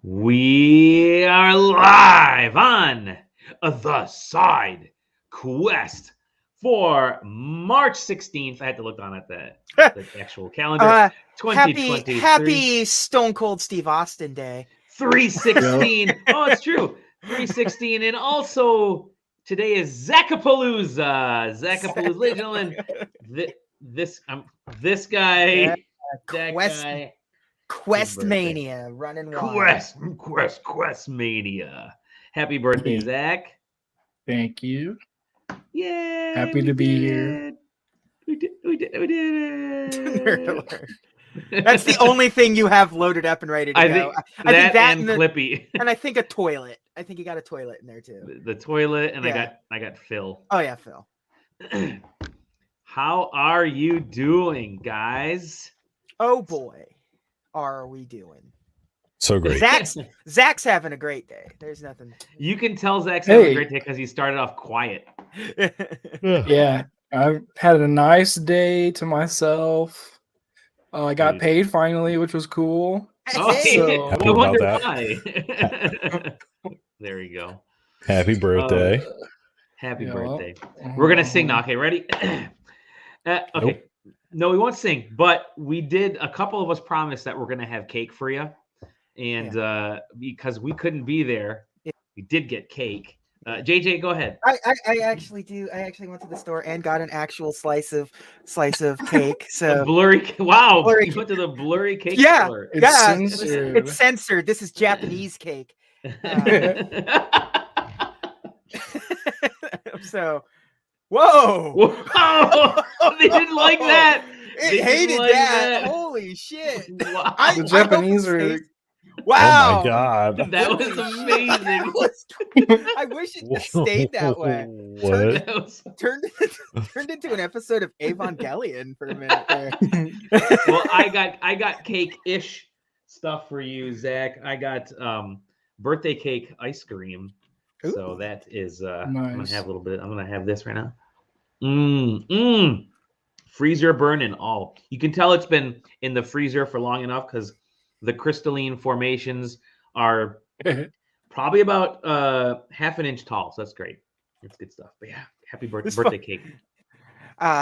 We are live on the Side Quest for March 16th. I had to look on at the actual calendar. 2023. Happy Stone Cold Steve Austin Day. 316. Oh, it's true. 316. And also, today is Zachapalooza. Zachapalooza. Ladies and gentlemen, this guy, Yeah, that Quest- guy. Quest Mania running wild. Quest Mania. Happy birthday, Zach. Thank you. Yeah. Happy to be here. We did it. That's the only thing you have loaded up and ready to go. I think that and Clippy. And I think a toilet. I think you got a toilet in there too. The toilet, and Yeah. I got Phil. Oh yeah, Phil. How are you doing, guys? Oh boy, are we doing? So great. Zach's having a great day. There's nothing. You can tell Zach's having a great day because he started off quiet. Yeah, I've had a nice day to myself. I got paid finally, which was cool. Oh, So- Happy I about wonder that. why. There you go. Happy birthday. Happy Yeah. birthday. We're gonna sing now. Okay, ready? Okay. Nope. No, we won't sing, but we did. A couple of us promised that we're gonna have cake for you, and because we couldn't be there, we did get cake. JJ, go ahead. I actually do. I actually went to the store and got an actual slice of cake. So The blurry. Wow, Blurry you went to the blurry cake Yeah. store. It's yeah, censored. it's censored. This is Japanese cake. So, whoa! Whoa! They didn't like that. They It hated didn't like that. Holy shit! Wow. The Japanese are. Wow! Oh my god. That was amazing. That was- I wish it just stayed that way. What? That was- Turned into an episode of Evangelion for a minute there. well, I got cake-ish stuff for you, Zach. I got birthday cake ice cream. So that is I'm gonna Nice. have a little bit. I'm gonna have this right now. Freezer burn and all. You can tell it's been in the freezer for long enough because the crystalline formations are probably about half an inch tall. So that's great. That's good stuff. But yeah, happy birthday cake.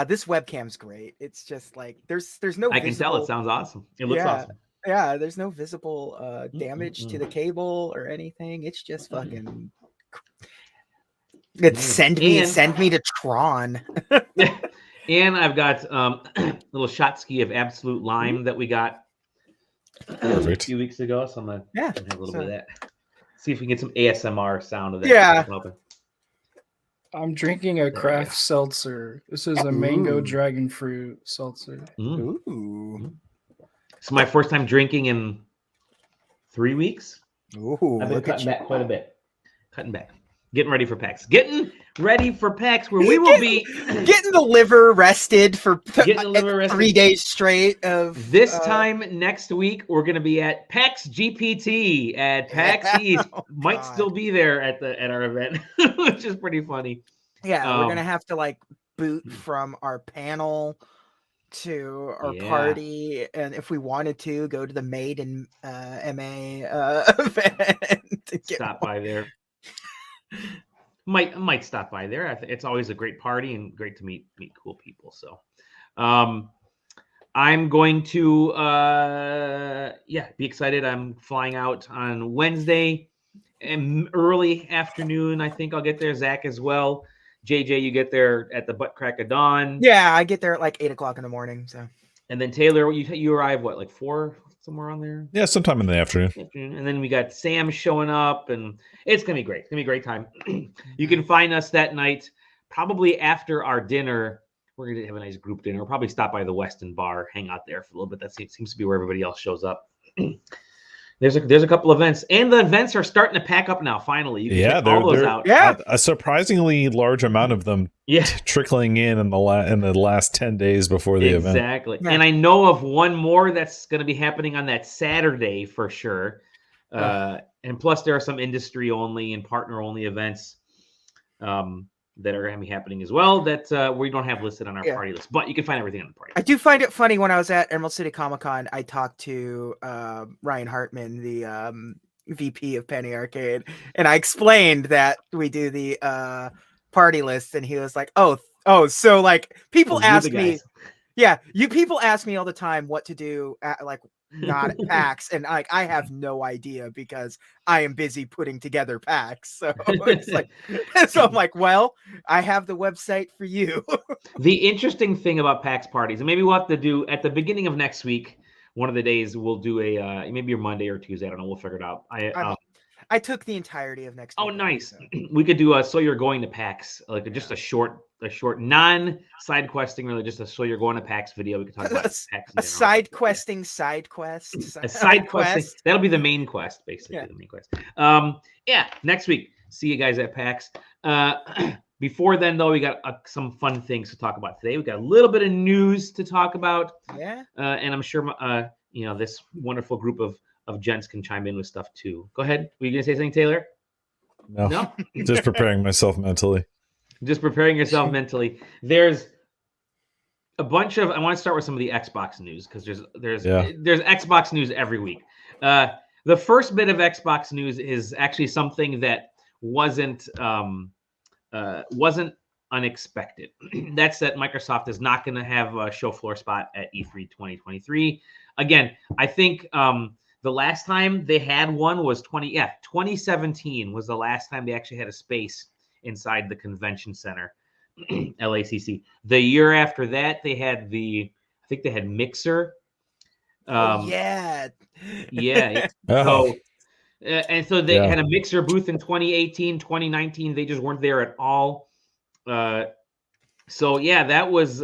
This webcam's great. It's just like there's no. I can tell it sounds awesome. It looks awesome. Yeah, there's no visible damage to the cable or anything. It's just fucking. It's send me to Tron. And I've got a little shot ski of absolute lime that we got a few weeks ago. So I'm gonna have a little bit of that. See if we can get some ASMR sound of that. Yeah. I'm drinking a craft seltzer. This is a mango dragon fruit seltzer. Ooh. It's my first time drinking in 3 weeks. Ooh. I've been cutting back quite a bit. Cutting back. Getting ready for PAX. Getting ready for PAX, where we will be getting the liver rested for 3 days straight of this time next week. We're going to be at PAX GPT at PAX East. Might still be there at our event, which is pretty funny. Yeah, we're gonna have to like boot from our panel to our party, and if we wanted to go to the Made in MA event. Stop by there. Might stop by there. I think it's always a great party and great to meet cool people. So, I'm going to be excited. I'm flying out on Wednesday and early afternoon. I think I'll get there. Zach as well. JJ, you get there at the butt crack of dawn. Yeah, I get there at like 8 o'clock in the morning. So, and then Taylor, you arrive what, like 4, somewhere on there? Yeah, sometime in the afternoon. And then we got Sam showing up, and it's gonna be great. It's gonna be a great time. You can find us that night, probably after our dinner. We're gonna have a nice group dinner. We'll probably stop by the Weston Bar, hang out there for a little bit. That seems to be where everybody else shows up. There's a couple events, and the events are starting to pack up now. Finally, you can check all those out. Yeah, a surprisingly large amount of them. Yeah, trickling in the last 10 days before the event. Exactly, and I know of one more that's going to be happening on that Saturday for sure. And plus, there are some industry only and partner only events that are going to be happening as well that we don't have listed on our party list, but you can find everything on the party list. I do find it funny when I was at Emerald City Comic Con, I talked to Ryan Hartman, the VP of Penny Arcade, and I explained that we do the party list, and he was like, "Oh, so like people Oh, you're ask the me, guys. yeah, people ask me all the time what to do at like not at PAX, and like I have no idea because I am busy putting together PAX." So it's like, so I'm like, well, I have the website for you. The interesting thing about PAX parties, and maybe we'll have to do at the beginning of next week, one of the days we'll do a maybe your Monday or Tuesday. I don't know. We'll figure it out. I took the entirety of next week. Oh, off, nice. so. We could do a So You're Going to PAX, like just a short non-side questing, really just a So You're Going to PAX video. We could talk about PAX. A side questing side quest. A side questing. quest. That'll be the main quest, basically. Yeah. The main quest. Yeah, next week. See you guys at PAX. Before then, though, we got some fun things to talk about today. We got a little bit of news to talk about. Yeah. And I'm sure this wonderful group of gents can chime in with stuff too. Go ahead. Were you gonna say something, Taylor? No. Just preparing myself mentally. Just preparing yourself mentally. There's a bunch of. I want to start with some of the Xbox news because there's Xbox news every week. The first bit of Xbox news is actually something that wasn't unexpected. That's that Microsoft is not going to have a show floor spot at E3 2023. Again, I think the last time they had one was 2017 was the last time they actually had a space inside the convention center, LACC. The year after that, they had I think they had Mixer. Yeah. Yeah. Oh. So they had a Mixer booth in 2018, 2019. They just weren't there at all. So yeah, that was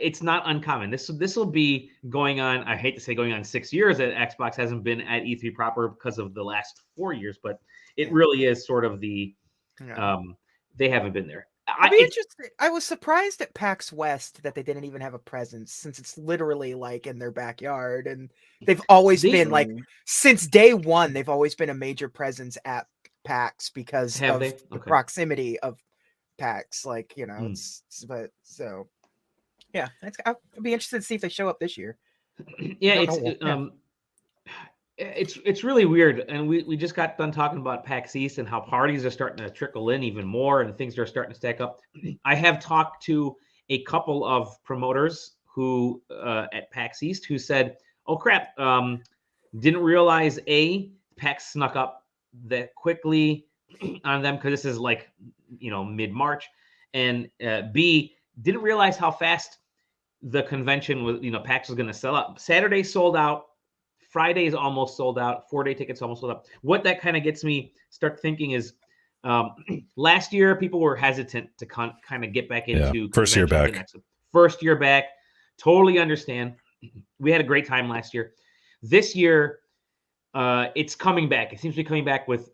it's not uncommon. This will be going on. I hate to say going on 6 years that Xbox hasn't been at E3 proper because of the last 4 years, but it really is sort of the they haven't been there. I was surprised at PAX West that they didn't even have a presence, since it's literally like in their backyard, and they've always been like since day one. They've always been a major presence at PAX because of the proximity of PAX, like but so yeah, I'll be interested to see if they show up this year. Yeah, it's really weird, and we just got done talking about PAX East and how parties are starting to trickle in even more, and things are starting to stack up. I have talked to a couple of promoters who at PAX East who said, "Oh crap, didn't realize PAX snuck up that quickly on them because this is like mid-March, and B, didn't realize how fast the convention was. PAX was going to sell out. Saturday sold out, Friday is almost sold out, 4-day tickets almost sold out. What that kind of gets me start thinking is last year people were hesitant to kind of get back into first year back. Totally understand. We had a great time last year. This year it's coming back. It seems to be coming back with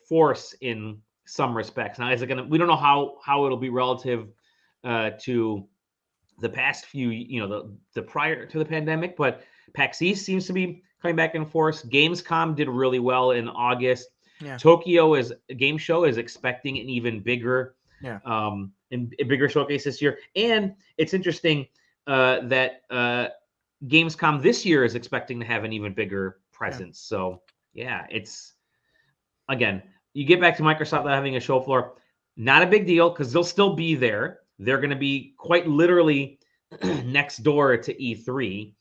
force in some respects. Now, we don't know how it'll be relative to the past few, the prior to the pandemic, but PAX East seems to be coming back in force. Gamescom did really well in August. Yeah. Tokyo Game Show is expecting an even bigger, and a bigger showcase this year. And it's interesting that Gamescom this year is expecting to have an even bigger presence. Yeah. So yeah, it's again, you get back to Microsoft not having a show floor, not a big deal because they'll still be there. They're going to be quite literally next door to E3.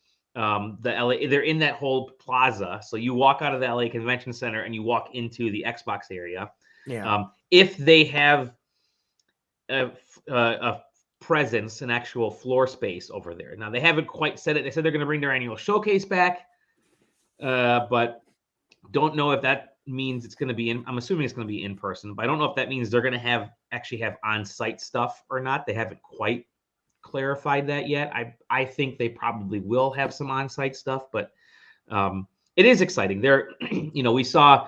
They're in that whole plaza. So you walk out of the LA Convention Center and you walk into the Xbox area. Yeah. If they have a presence, an actual floor space over there. Now they haven't quite said it. They said they're going to bring their annual showcase back, but don't know if that means it's going to be I'm assuming it's going to be in person, but I don't know if that means they're going to actually have on-site stuff or not. They haven't quite clarified that yet. I think they probably will have some on-site stuff, but it is exciting. We saw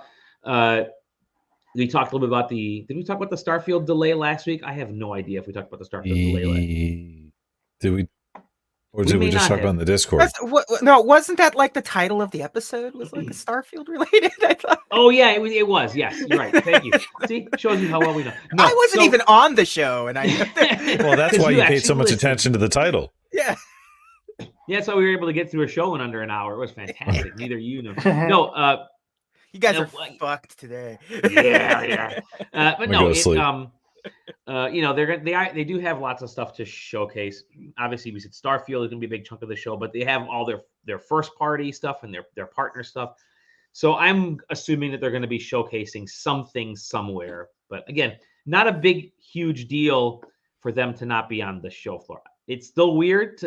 we talked a little bit about did we talk about the Starfield delay last week? I have no idea if we talked about the Starfield delay last week. Did we? Or did we just talk about on the Discord? No, wasn't that like the title of the episode? Was like Starfield related? I thought. Oh yeah, it was. Yes, you're right. Thank you. See, shows you how well we know. No, I wasn't even on the show, and I. Well, that's why you paid so much attention to the title. Yeah. Yeah, that's why we were able to get through a show in under an hour. It was fantastic. Neither you nor no. You guys Uh, are fucked today. yeah. But I'm gonna no, go to sleep. they do have lots of stuff to showcase. Obviously, we said Starfield is gonna be a big chunk of the show, but they have all their first party stuff and their partner stuff. So I'm assuming that they're going to be showcasing something somewhere. But again, not a big, huge deal for them to not be on the show floor. It's still weird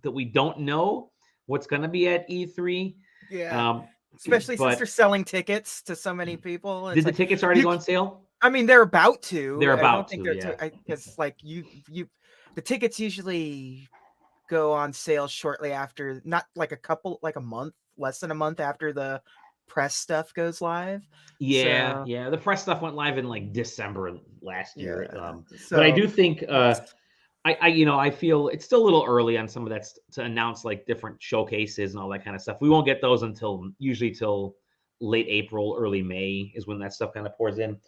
that we don't know what's going to be at E3. Yeah. Especially since they're selling tickets to so many people. Did the tickets already go on sale? I mean, they're about to. They're about I don't think to, they're because like the tickets usually go on sale shortly after, not like a month, less than a month after the press stuff goes live. Yeah, yeah. The press stuff went live in like December last year. So, but I do think I feel it's still a little early on some of that to announce like different showcases and all that kind of stuff. We won't get those until usually till late April, early May is when that stuff kind of pours in.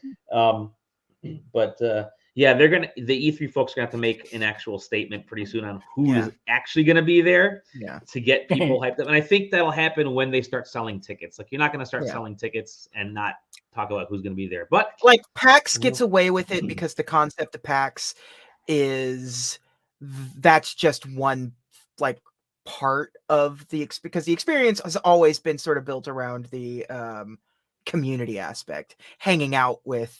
Yeah, the E3 folks are gonna have to make an actual statement pretty soon on who is actually gonna be there to get people hyped up. And I think that'll happen when they start selling tickets. Like you're not gonna start selling tickets and not talk about who's gonna be there. But like PAX gets away with it because the concept of PAX is that's just one like part of because the experience has always been sort of built around the community aspect, hanging out with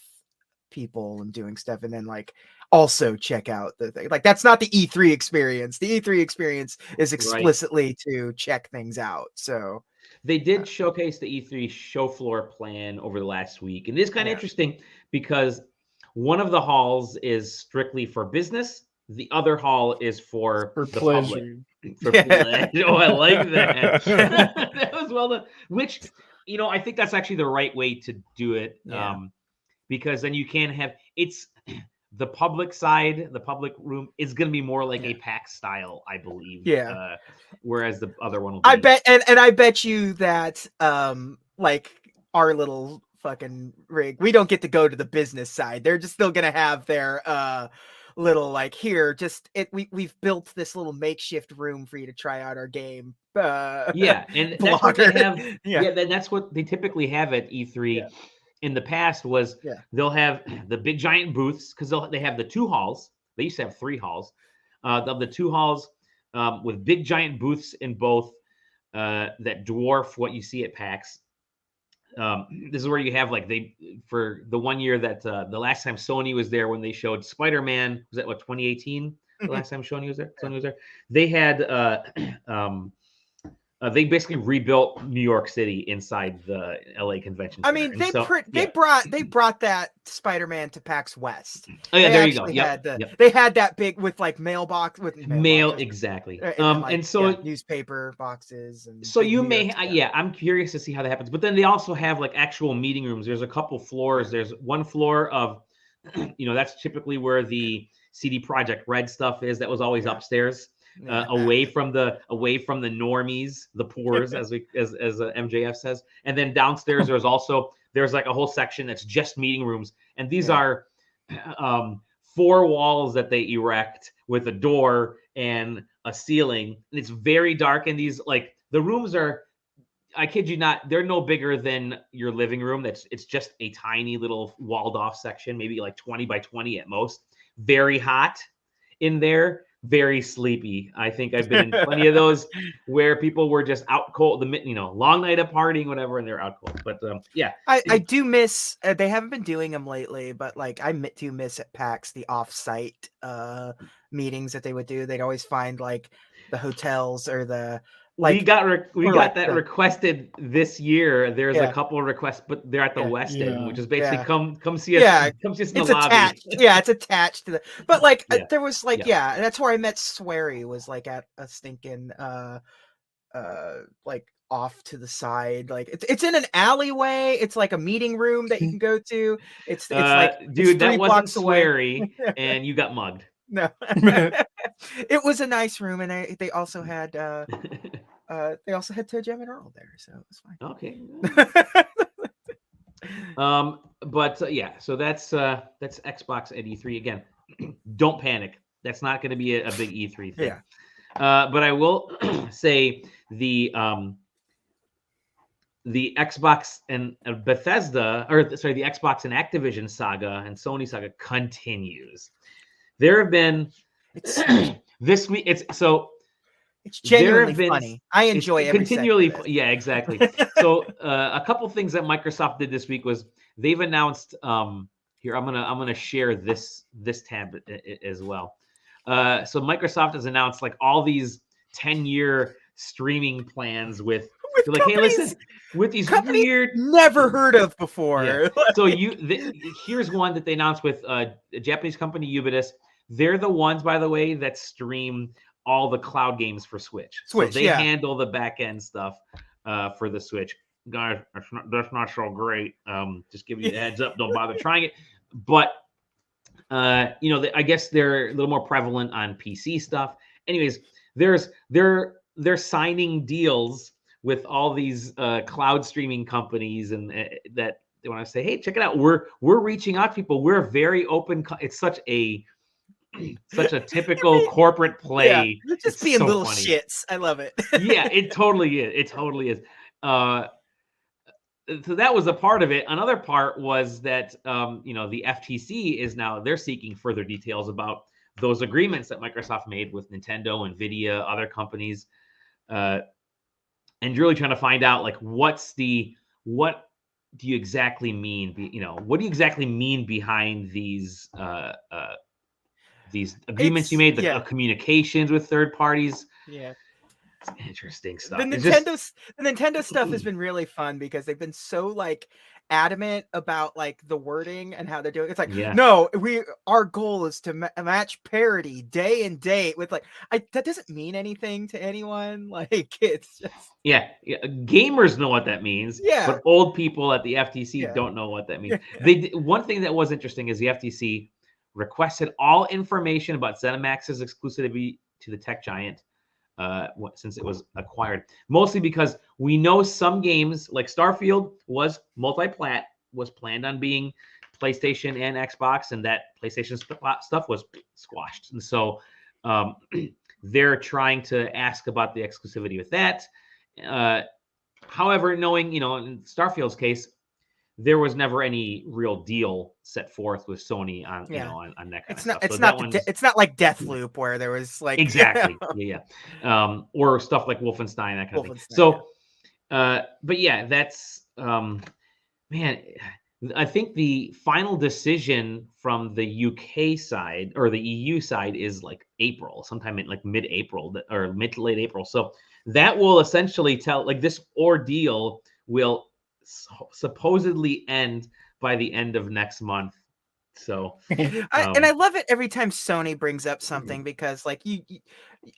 people and doing stuff, and then like also check out the thing. Like that's not the E3 experience. The E3 experience is explicitly to check things out. So they did showcase the E3 show floor plan over the last week, and it's kind of interesting because one of the halls is strictly for business. The other hall is for the pleasure. Public. For pleasure. Oh, I like that. That was well done. Which, I think that's actually the right way to do it. Because then you can have it's the public side, the public room is going to be more like a PAX style, I believe. Yeah. Whereas the other one will be. I bet, and I bet you that like our little fucking rig, we don't get to go to the business side. They're just still gonna have their little like here, we've built this little makeshift room for you to try out our game. And that's what they have. That's what they typically have at E3. In the past was they'll have the big giant booths because they have the two halls. They used to have three halls. The two halls with big giant booths in both that dwarf what you see at PAX. This is where you have like for the 1 year that the last time Sony was there when they showed Spider-Man, was that 2018? The last time Sony was there. They had they basically rebuilt New York City inside the LA Convention Center. I mean, they brought that Spider-Man to PAX West. Oh yeah, there you go. They had that big with like mailbox with exactly. And so newspaper boxes and so you may I'm curious to see how that happens. But then they also have like actual meeting rooms. There's a couple floors. There's one floor of that's typically where the CD Projekt Red stuff is. That was always upstairs. Away from the normies, the poors, as MJF says, and then downstairs there's like a whole section that's just meeting rooms, and these are 4 walls that they erect with a door and a ceiling, and it's very dark. And these like the rooms are, I kid you not, they're no bigger than your living room. It's just a tiny little walled off section, maybe like 20 by 20 at most. Very hot in there. Very sleepy. I think I've been in plenty of those where people were just out cold, long night of partying, whatever, and they're out cold. But I do miss. They haven't been doing them lately, but like I do miss at PAX the off-site meetings that they would do. They'd always find like the hotels or the like. We got that requested this year. There's a couple of requests, but they're at the West End, which is basically come see us. Yeah, come see us in the lobby. Attached. Yeah, it's attached to the. But like there was like that's where I met Swery, was like at a stinking like off to the side, like it's in an alleyway. It's like a meeting room that you can go to. It's like dude, that wasn't Swery, and you got mugged. No, it was a nice room, and they also had Toe Jam and Earl there, so it was fine. Okay. So that's Xbox at E3 again. Don't panic. That's not going to be a big E3 thing. Yeah. But I will say the the Xbox and Bethesda, or sorry, the Xbox and Activision saga and Sony saga continues. There have been this week. It's genuinely funny. I enjoy every continually. second of it. Yeah, exactly. So a couple things that Microsoft did this week was they've announced. Here, I'm gonna share this tab as well. So Microsoft has announced like all these 10-year streaming plans with like, hey, listen, with these weird never heard of before. Yeah. So here's one that they announced with a Japanese company, Ubisoft. They're the ones, by the way, that stream all the cloud games for Switch. So they handle the back end stuff for the Switch. Guys, that's not so great. Just give you a heads up. Don't bother trying it. But I guess they're a little more prevalent on PC stuff. Anyways, they're signing deals with all these cloud streaming companies, and that they want to say, hey, check it out. We're reaching out to people. We're very open. It's such a typical corporate play. Yeah, just being so little funny. Shits. I love it. Yeah, it totally is. It totally is. So that was a part of it. Another part was that the FTC is now they're seeking further details about those agreements that Microsoft made with Nintendo, Nvidia, other companies, and really trying to find out like what do you exactly mean? What do you exactly mean behind these agreements you made? The communications with third parties. Yeah. Interesting stuff. The Nintendo stuff has been really fun because they've been so like adamant about like the wording and how they're doing. It's like, no, our goal is to match parity day and date with like that doesn't mean anything to anyone. Like it's just gamers know what that means. Yeah, but old people at the FTC don't know what that means. One thing that was interesting is the FTC requested all information about ZeniMax's exclusivity to the tech giant. Since it was acquired, mostly because we know some games like Starfield was multi-plat, was planned on being PlayStation and Xbox, and that PlayStation stuff was squashed. And so they're trying to ask about the exclusivity with that. However, knowing, in Starfield's case, there was never any real deal set forth with Sony on on that kind of stuff. It's not like Deathloop where there was like exactly or stuff like Wolfenstein, that kind of thing. So but yeah, that's man, I think the final decision from the UK side or the EU side is like April, sometime in like mid-April or mid to late April. So that will essentially tell, like, this ordeal will supposedly end by the end of next month. So and I love it every time Sony brings up something, because like you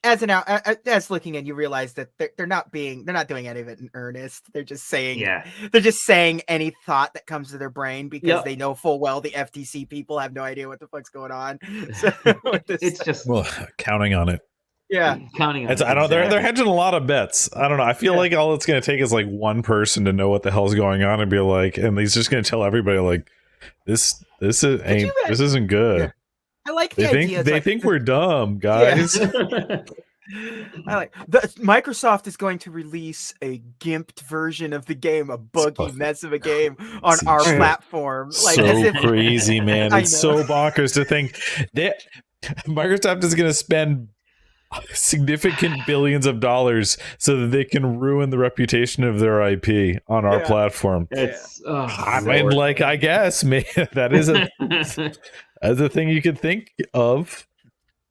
as looking in, you realize that they're not doing any of it in earnest. They're just saying any thought that comes to their brain, because they know full well the FTC people have no idea what the fuck's going on. So it's just counting on it. Yeah, counting on it. I don't. They're hedging a lot of bets. I don't know. I feel like all it's going to take is like one person to know what the hell's going on and be like, and he's just going to tell everybody like, this isn't good. Yeah. I like the idea. They think we're dumb, guys. I like Microsoft is going to release a gimped version of the game, a buggy mess of a game on our platform. Like, so crazy, man! It's so bonkers to think that Microsoft is going to spend significant billions of dollars so that they can ruin the reputation of their IP on our platform. It's I mean, like, I guess, man, that is a thing you could think of.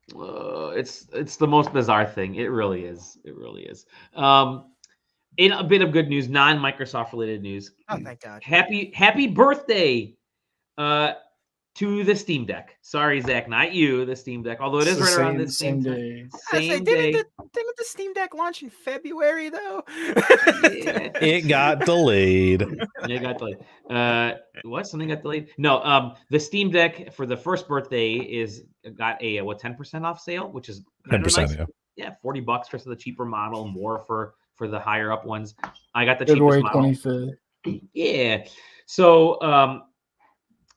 It's the most bizarre thing. It really is. It really is. In a bit of good news, non-Microsoft related news. Oh, thank God! Happy birthday to the Steam Deck. Sorry, Zach, not you. The Steam Deck, although it is right around the same day. Didn't the Steam Deck launch in February though? It got delayed. It got delayed. What? Something got delayed? No. The Steam Deck for the first birthday got a 10% off sale, which is 10%. Nice. Yeah, $40 for the cheaper model, more for the higher up ones. I got the February cheapest model. 25th. Yeah. So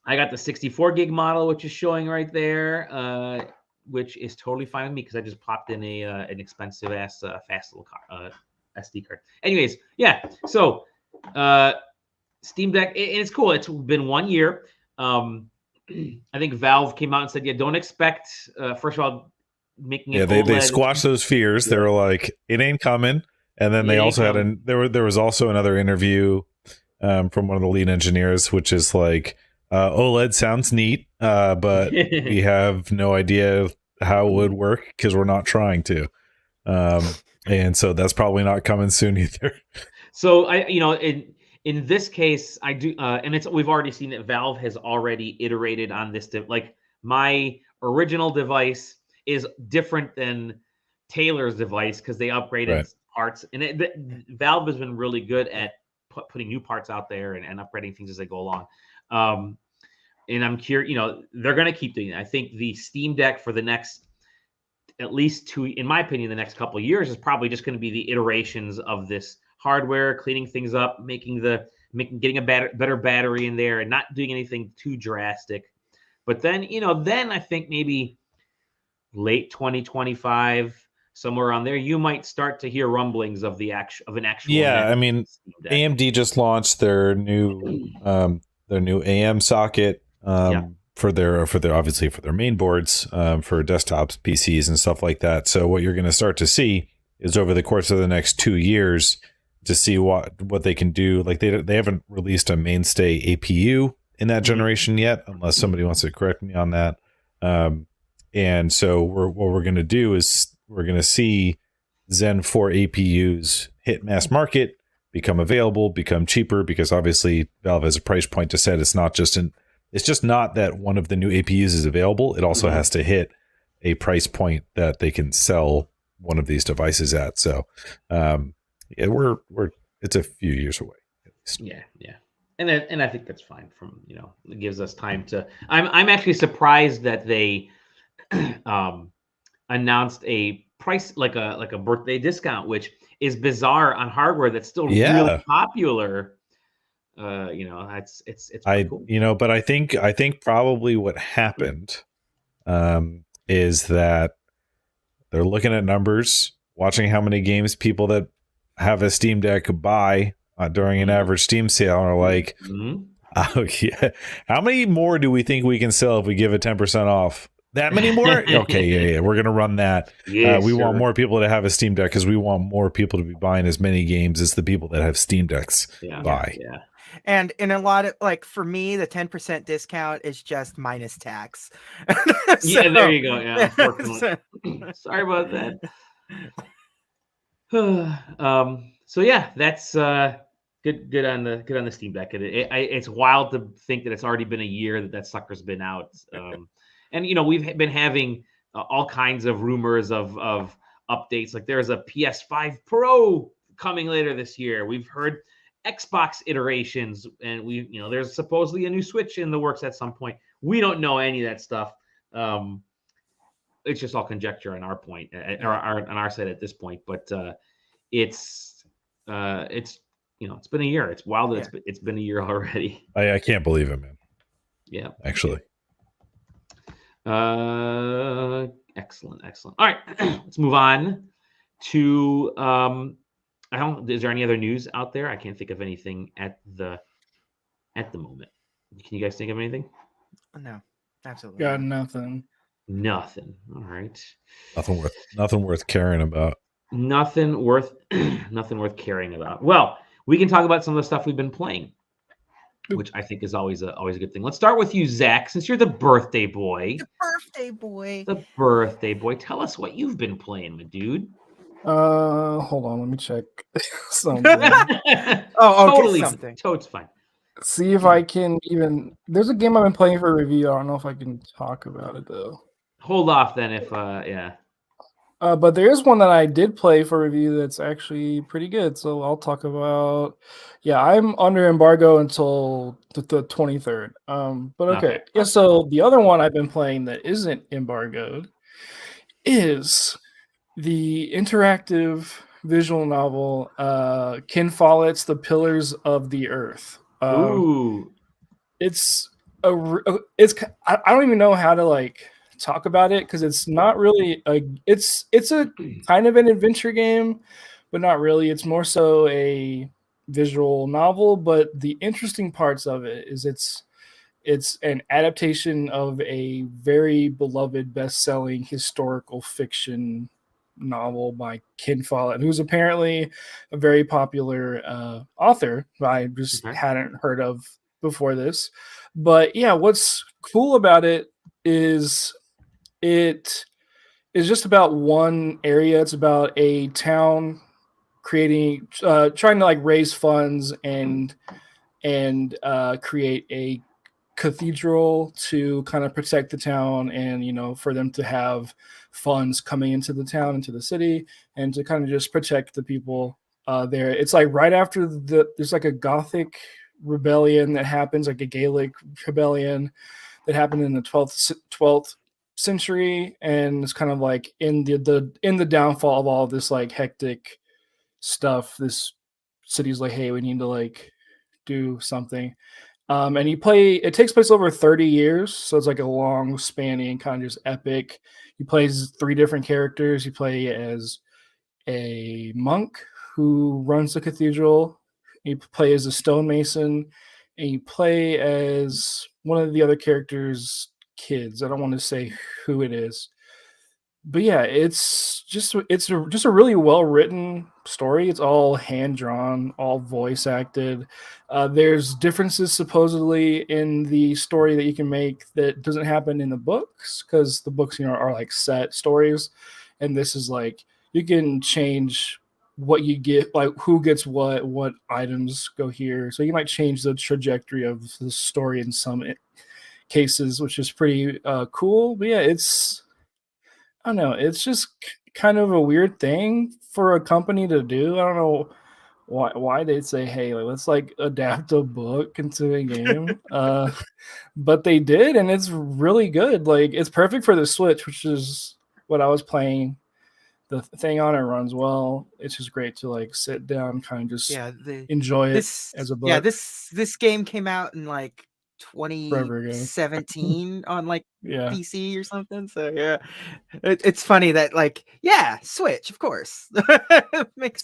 I got the 64 gig model, which is showing right there, which is totally fine with me because I just popped in an expensive ass fast little SD card. Anyways, yeah. So Steam Deck, and it's cool. It's been 1 year. I think Valve came out and said, yeah, don't expect, first of all, making it they OLED. squashed those fears. They were like, it ain't coming. And then they also had there was also another interview from one of the lead engineers, which is like, OLED sounds neat, but we have no idea how it would work because we're not trying to. And so that's probably not coming soon either. So in this case, I do, and we've already seen that Valve has already iterated on this. Like my original device is different than Taylor's device because they upgraded parts, and Valve has been really good at putting new parts out there and upgrading things as they go along. And I'm curious, they're going to keep doing it. I think the Steam Deck for the next, at least in my opinion, the next couple of years is probably just going to be the iterations of this hardware, cleaning things up, getting a better battery in there, and not doing anything too drastic. But then, then I think maybe late 2025, somewhere around there, you might start to hear rumblings of an actual. Yeah, I mean, AMD just launched their new AM socket for their obviously for their main boards, for desktops, PCs, and stuff like that. So what you're going to start to see is over the course of the next 2 years to see what they can do. Like they haven't released a mainstay APU in that generation yet, unless somebody wants to correct me on that. And so what we're going to do is we're going to see Zen 4 APUs hit mass market, become available, become cheaper, because obviously Valve has a price point to set. It's just not that one of the new APUs is available. It also has to hit a price point that they can sell one of these devices at. So, it's a few years away. At least. Yeah. And I think that's fine. It gives us time to. I'm actually surprised that they announced a price like a birthday discount, which is bizarre on hardware that's still really popular. It's cool. But I think probably what happened is that they're looking at numbers, watching how many games people that have a Steam Deck buy during an average Steam sale, and are like, oh yeah, how many more do we think we can sell if we give it 10% off? That many more? Okay, yeah, we're gonna run that. We want more people to have a Steam Deck because we want more people to be buying as many games as the people that have Steam Decks buy. Yeah. And in a lot of, like, for me, the 10% discount is just minus tax. Yeah, there you go. Yeah, unfortunately. Sorry about that. So yeah, that's good on the Steam Deck. It's wild to think that it's already been a year that sucker's been out. And we've been having all kinds of rumors of updates. Like there's a PS5 Pro coming later this year. We've heard Xbox iterations, and there's supposedly a new Switch in the works at some point. We don't know any of that stuff. It's just all conjecture on our point, on our side at this point. But it's been a year. It's wild that it's been a year already. I can't believe it, man. Yeah, actually. Excellent. All right, let's move on to is there any other news out there? I can't think of anything at the moment. Can you guys think of anything? No, absolutely. Got nothing. Nothing. All right. Nothing worth caring about. Nothing worth caring about. Well, we can talk about some of the stuff we've been playing, which I think is always a good thing. Let's start with you, Zach, since you're the birthday boy. The birthday boy. Tell us what you've been playing, my dude. Hold on, let me check something. Totally something. Toad's fine. See if I can even. There's a game I've been playing for review. I don't know if I can talk about it though. Hold off then, if yeah. But there is one that I did play for review that's actually pretty good. So I'll talk about. Yeah, I'm under embargo until the 23rd. But okay. Yeah. So the other one I've been playing that isn't embargoed is the interactive visual novel Ken Follett's The Pillars of the Earth. Ooh. It's I don't even know how to talk about it because it's not really it's a kind of an adventure game, but not really. It's more so a visual novel, but the interesting parts of it is it's an adaptation of a very beloved best-selling historical fiction novel by Ken Follett, who's apparently a very popular author I just hadn't heard of before this. But yeah, what's cool about it is just about one area. It's about a town trying to like raise funds and create a cathedral to kind of protect the town, and for them to have funds coming into the town, into the city, and to kind of just protect the people there. It's like right after there's like a Gothic rebellion that happens, like a Gaelic rebellion that happened in the 12th century, and it's kind of like in the downfall of all of this like hectic stuff. This city's like, hey, we need to like do something. And it takes place over 30 years, so it's like a long spanning kind of just epic. He plays 3 different characters. You play as a monk who runs the cathedral. You play as a stonemason, and you play as one of the other characters' kids. I don't want to say who it is, but yeah, it's just a really well written story. It's all hand drawn, all voice acted. There's differences supposedly in the story that you can make that doesn't happen in the books, because the books are like set stories, and this is like you can change what you get, like who gets what items go here, so you might change the trajectory of the story in some cases, which is pretty cool. But yeah, I don't know. It's just kind of a weird thing for a company to do. I don't know why they'd say, "Hey, like, let's like adapt a book into a game," but they did, and it's really good. Like, it's perfect for the Switch, which is what I was playing. The thing on it runs well. It's just great to like sit down, kind of just enjoy it as a book. Yeah, this game came out in like 2017 on like PC or something. So yeah, it's funny that like Switch, of course. Makes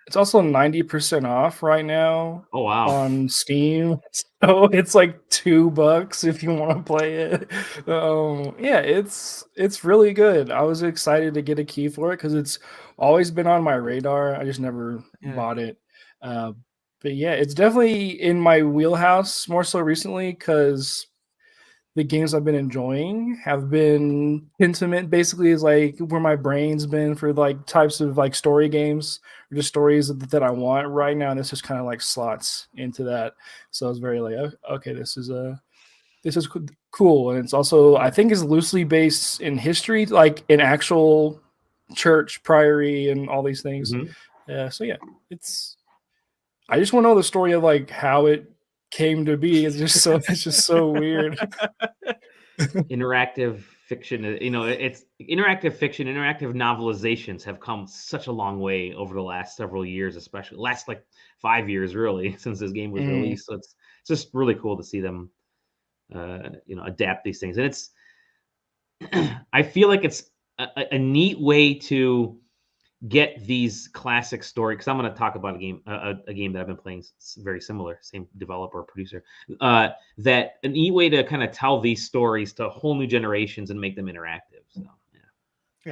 it's also 90% off right now. Oh wow! On Steam, so it's like $2 if you want to play it. Yeah, it's really good. I was excited to get a key for it because it's always been on my radar. I just never bought it. But yeah, it's definitely in my wheelhouse more so recently, because the games I've been enjoying have been intimate. Basically, is like where my brain's been for like types of like story games, or just stories that I want right now. And this just kind of like slots into that. So I was very like, okay, this is cool. And it's also, I think, is loosely based in history, like in actual church priory and all these things. So yeah, I just want to know the story of like how it came to be. It's just so weird. Interactive fiction, it's interactive fiction. Interactive novelizations have come such a long way over the last several years, especially last like 5 years really since this game was released. So it's just really cool to see them adapt these things. And it's I feel like it's a neat way to get these classic stories, because I'm going to talk about a game that I've been playing very similar, same developer, producer, that a neat way to kind of tell these stories to whole new generations and make them interactive. So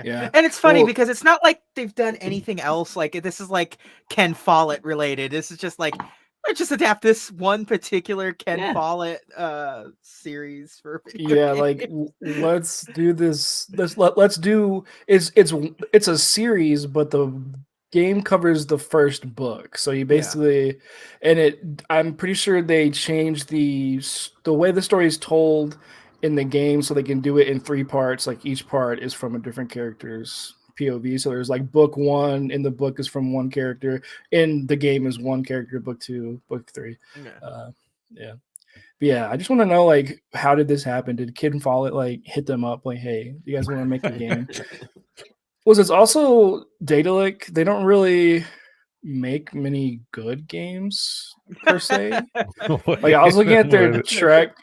yeah. And it's funny because it's not like they've done anything else. Like, this is like Ken Follett related. This is just like, let's just adapt this one particular Ken Follett series for like let's do this. Let's do it's a series, but the game covers the first book. So you basically I'm pretty sure they changed the way the story is told in the game so they can do it in 3 parts. Like each part is from a different character's POV. So there's like book 1 in the book is from one character, in the game is one character, book 2, book 3. But yeah, I just want to know, like, how did this happen? Did Kid Follett like hit them up like, hey, you guys want to make a game? It's also Daedalic. They don't really make many good games per se. Like, I was looking at their track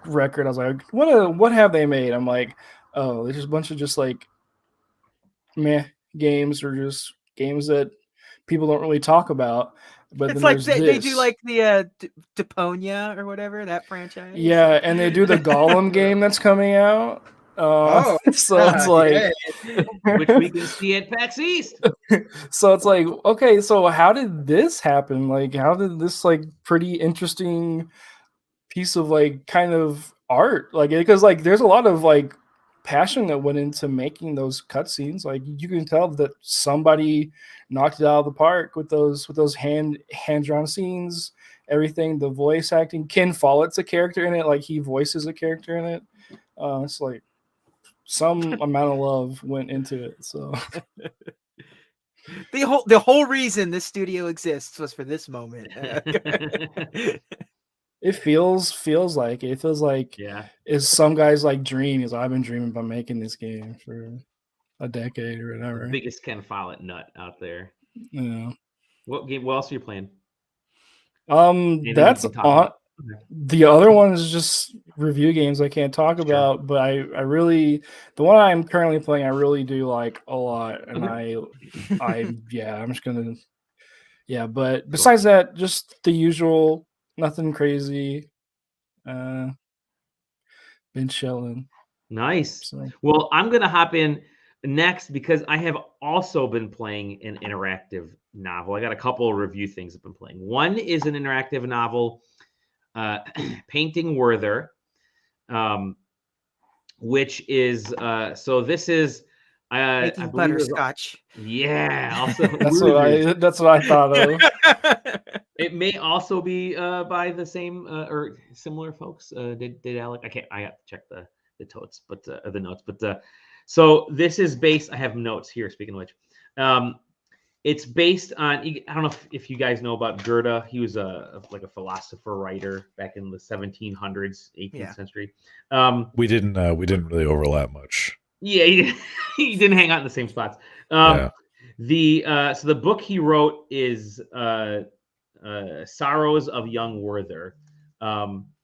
record. I was like, what have they made? I'm like, oh, there's just a bunch of just like meh games, or just games that people don't really talk about. But It's then like there's they do this. like the Deponia or whatever, that franchise. Yeah, and they do the Gollum game that's coming out. So it's like, which we can see at PAX East. so it's like, okay, so how did this happen? Like, how did this like pretty interesting piece of like kind of art, like, because like there's a lot of like passion that went into making those cutscenes. Like you can tell that somebody knocked it out of the park with those hand drawn scenes, everything, the voice acting. Ken Follett's a character in it, like he voices a character in it. It's like some amount of love went into it. So the whole reason this studio exists was for this moment. it feels like Yeah. it's some guy's like dream. Is I've been dreaming about making this game for a decade or whatever. The biggest Ken Follett nut out there. Yeah. What else are you playing? That's on. The other one is just review games I can't talk about, but I really, the one I'm currently playing, I really do like a lot, and I'm just gonna, but besides that, just the usual, nothing crazy. Been chilling. Nice. So. Well, I'm gonna hop in next because I have also been playing an interactive novel. I got a couple of review things I've been playing. One is an interactive novel, Painting Werther, which is so this is Making butterscotch. Yeah, also that's what I thought of. It may also be by the same or similar folks. Did Alec? I have to check the notes, but the notes. But so this is based. I have notes here. Speaking of which, it's based on. I don't know if you guys know about Goethe. He was like a philosopher writer back in the 1700s, 18th century. We didn't really overlap much. Yeah, he didn't hang out in the same spots. So the book he wrote is Sorrows of Young Werther, and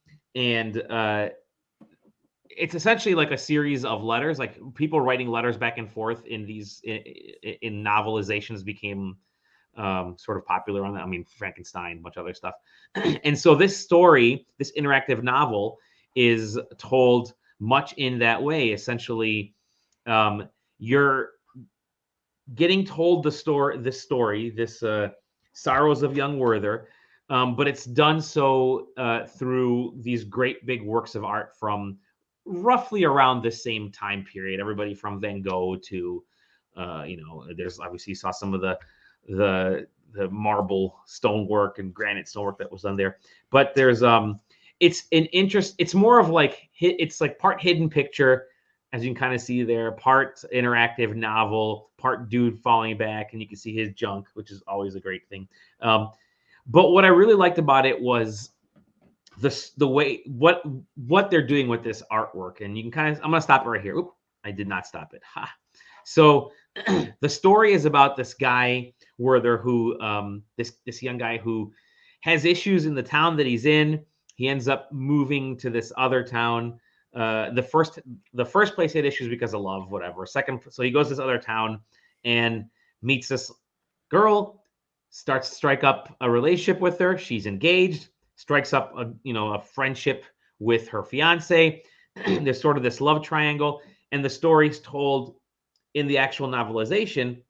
it's essentially like a series of letters, like people writing letters back and forth in these in novelizations became sort of popular on that. I mean, Frankenstein, a bunch of other stuff. And so this story, this interactive novel, is told much in that way. Essentially, you're getting told this Sorrows of Young Werther, but it's done so through these great big works of art from roughly around the same time period. Everybody from Van Gogh to, there's obviously you saw some of the marble stonework and granite stonework that was done there. But there's it's an interest. It's more of like it's like part hidden picture, as you can kind of see there, part interactive novel, part dude falling back, and you can see his junk, which is always a great thing. But what I really liked about it was the way what they're doing with this artwork, and you can kind of. I'm gonna stop it right here. Oop, I did not stop it. Ha. So the story is about this guy Werther who this young guy who has issues in the town that he's in. He ends up moving to this other town. The first place he had issues because of love, whatever. Second, so he goes to this other town and meets this girl, starts to strike up a relationship with her. She's engaged, strikes up a friendship with her fiance. There's sort of this love triangle, and the story's told in the actual novelization,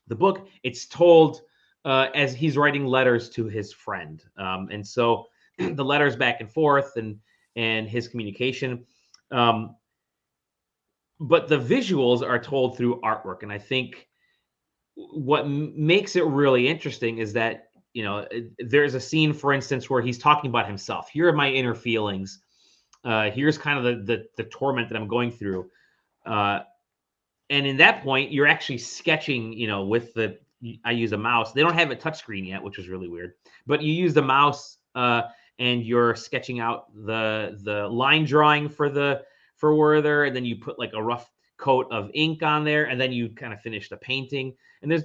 the book. It's told as he's writing letters to his friend, and so the letters back and forth and his communication. But the visuals are told through artwork. And I think what makes it really interesting is that, there's a scene, for instance, where he's talking about himself. Here are my inner feelings. Here's kind of the torment that I'm going through. And in that point, you're actually sketching, with I use a mouse. They don't have a touchscreen yet, which is really weird. But you use the mouse and you're sketching out the line drawing for Werther, and then you put like a rough coat of ink on there, and then you kind of finish the painting. And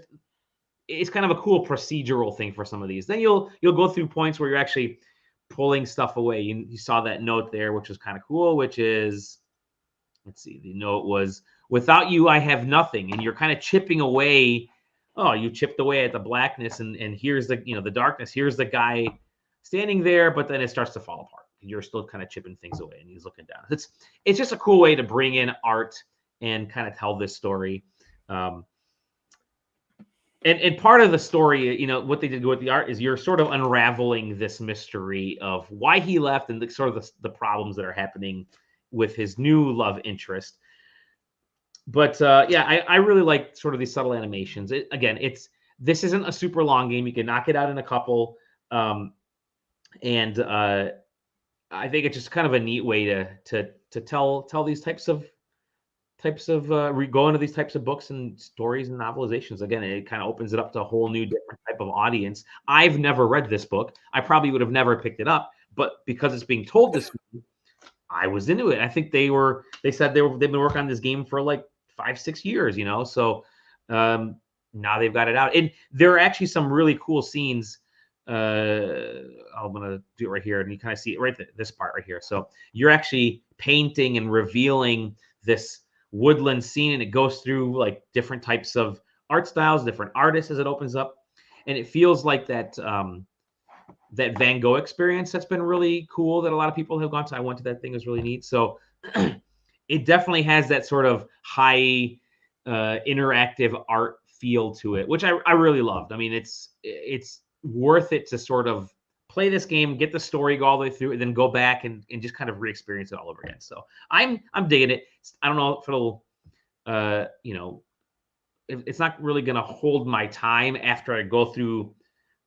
it's kind of a cool procedural thing for some of these. Then you'll go through points where you're actually pulling stuff away. You saw that note there, which was kind of cool, which is, let's see, the note was, "Without you, I have nothing." And you're kind of chipping away oh, you chipped away at the blackness, and here's the the darkness. Here's the guy standing there, but then it starts to fall apart. You're still kind of chipping things away, and he's looking down. It's just a cool way to bring in art and kind of tell this story. And part of the story, what they did with the art is you're sort of unraveling this mystery of why he left and the problems that are happening with his new love interest. But I really like sort of these subtle animations. This isn't a super long game. You can knock it out in a couple. And I think it's just kind of a neat way to tell these types of go into these types of books and stories and novelizations. Again, it kind of opens it up to a whole new different type of audience. I've never read this book. I probably would have never picked it up, but because it's being told this way, I was into it. I think they said they've been working on this game for like 5-6 years, so now they've got it out. And there are actually some really cool scenes. I'm gonna do it right here, and you kind of see it right this part right here. So you're actually painting and revealing this woodland scene, and it goes through like different types of art styles, different artists as it opens up, and it feels like that Van Gogh experience that's been really cool that a lot of people have gone to. I went to that thing. It was really neat. So it definitely has that sort of high interactive art feel to it, which I really loved. I mean, it's worth it to sort of play this game, get the story, go all the way through, and then go back and just kind of re-experience it all over again. So I'm digging it. I don't know if it'll, it's not really going to hold my time after I go through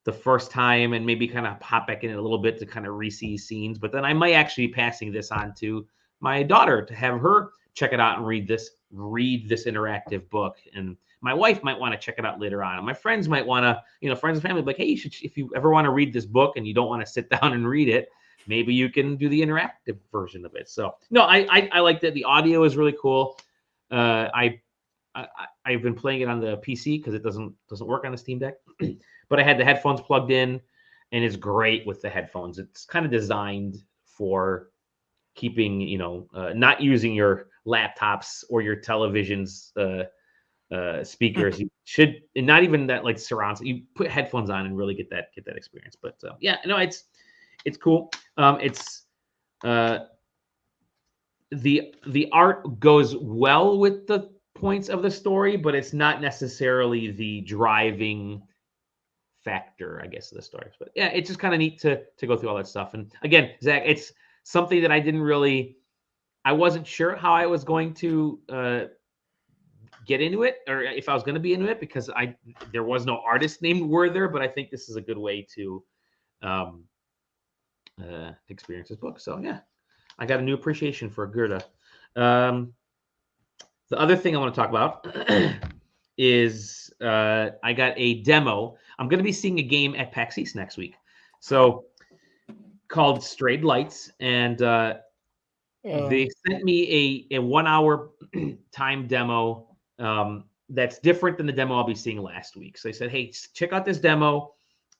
the first time and maybe kind of hop back in it a little bit to kind of re-see scenes. But then I might actually be passing this on to my daughter to have her check it out and read this interactive book. And my wife might want to check it out later on. And my friends might want to, friends and family, like, hey, if you ever want to read this book and you don't want to sit down and read it, maybe you can do the interactive version of it. So no, I like that. The audio is really cool. I've been playing it on the PC because it doesn't work on the Steam Deck, but I had the headphones plugged in, and it's great with the headphones. It's kind of designed for keeping, not using your laptops or your televisions speakers. You should, and not even that like surrounds. You put headphones on and really get that experience. But it's cool. The art goes well with the points of the story, but it's not necessarily the driving factor, I guess, of the story. But yeah, it's just kind of neat to go through all that stuff. And again, Zach, it's something that I wasn't sure how I was going to get into it, or if I was going to be into it, because there was no artist named Werther. But I think this is a good way to experience this book. So yeah, I got a new appreciation for Goethe. The other thing I want to talk about is I got a demo. I'm going to be seeing a game at PAX East next week, so called Strayed Lights, and they sent me a 1 hour time demo that's different than the demo I'll be seeing last week. So they said, hey, check out this demo.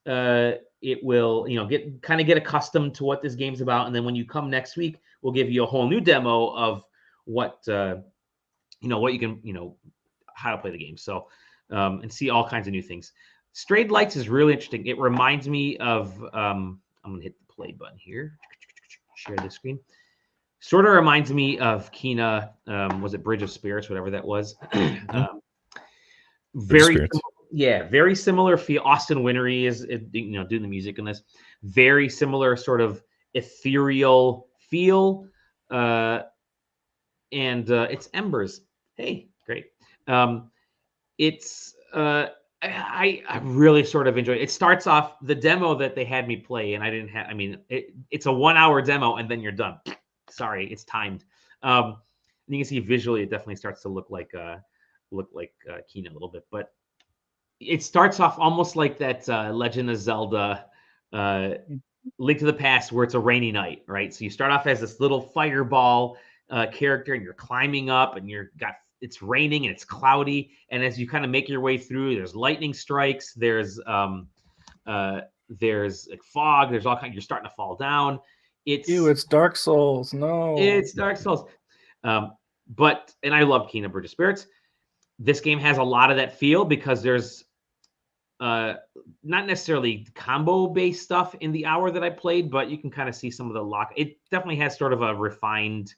It will, get accustomed to what this game's about, and then when you come next week, we'll give you a whole new demo of what what you can, how to play the game. So, and see all kinds of new things. Strayed Lights is really interesting. It reminds me of, I'm going to hit the play button here. Share the screen. Sort of reminds me of Kena. Was it Bridge of Spirits, whatever that was? Very similar feel. Austin Wintory is, doing the music in this. Very similar sort of ethereal feel. And it's Embers. Hey, great. I really sort of enjoy it. It starts off the demo that they had me play, and I didn't have. I mean, it's a 1 hour demo, and then you're done. Sorry, it's timed. And you can see visually, it definitely starts to look like Kena a little bit, but it starts off almost like that Legend of Zelda Link to the Past, where it's a rainy night, right? So you start off as this little fireball character, and you're climbing up, and it's raining and it's cloudy, and as you kind of make your way through, there's lightning strikes, there's like fog, there's all kinds. You're starting to fall down. It's Dark Souls. No, it's Dark Souls. And I love Kena Bridge of Spirits. This game has a lot of that feel because there's not necessarily combo based stuff in the hour that I played, but you can kind of see some of the lock. It definitely has sort of a refined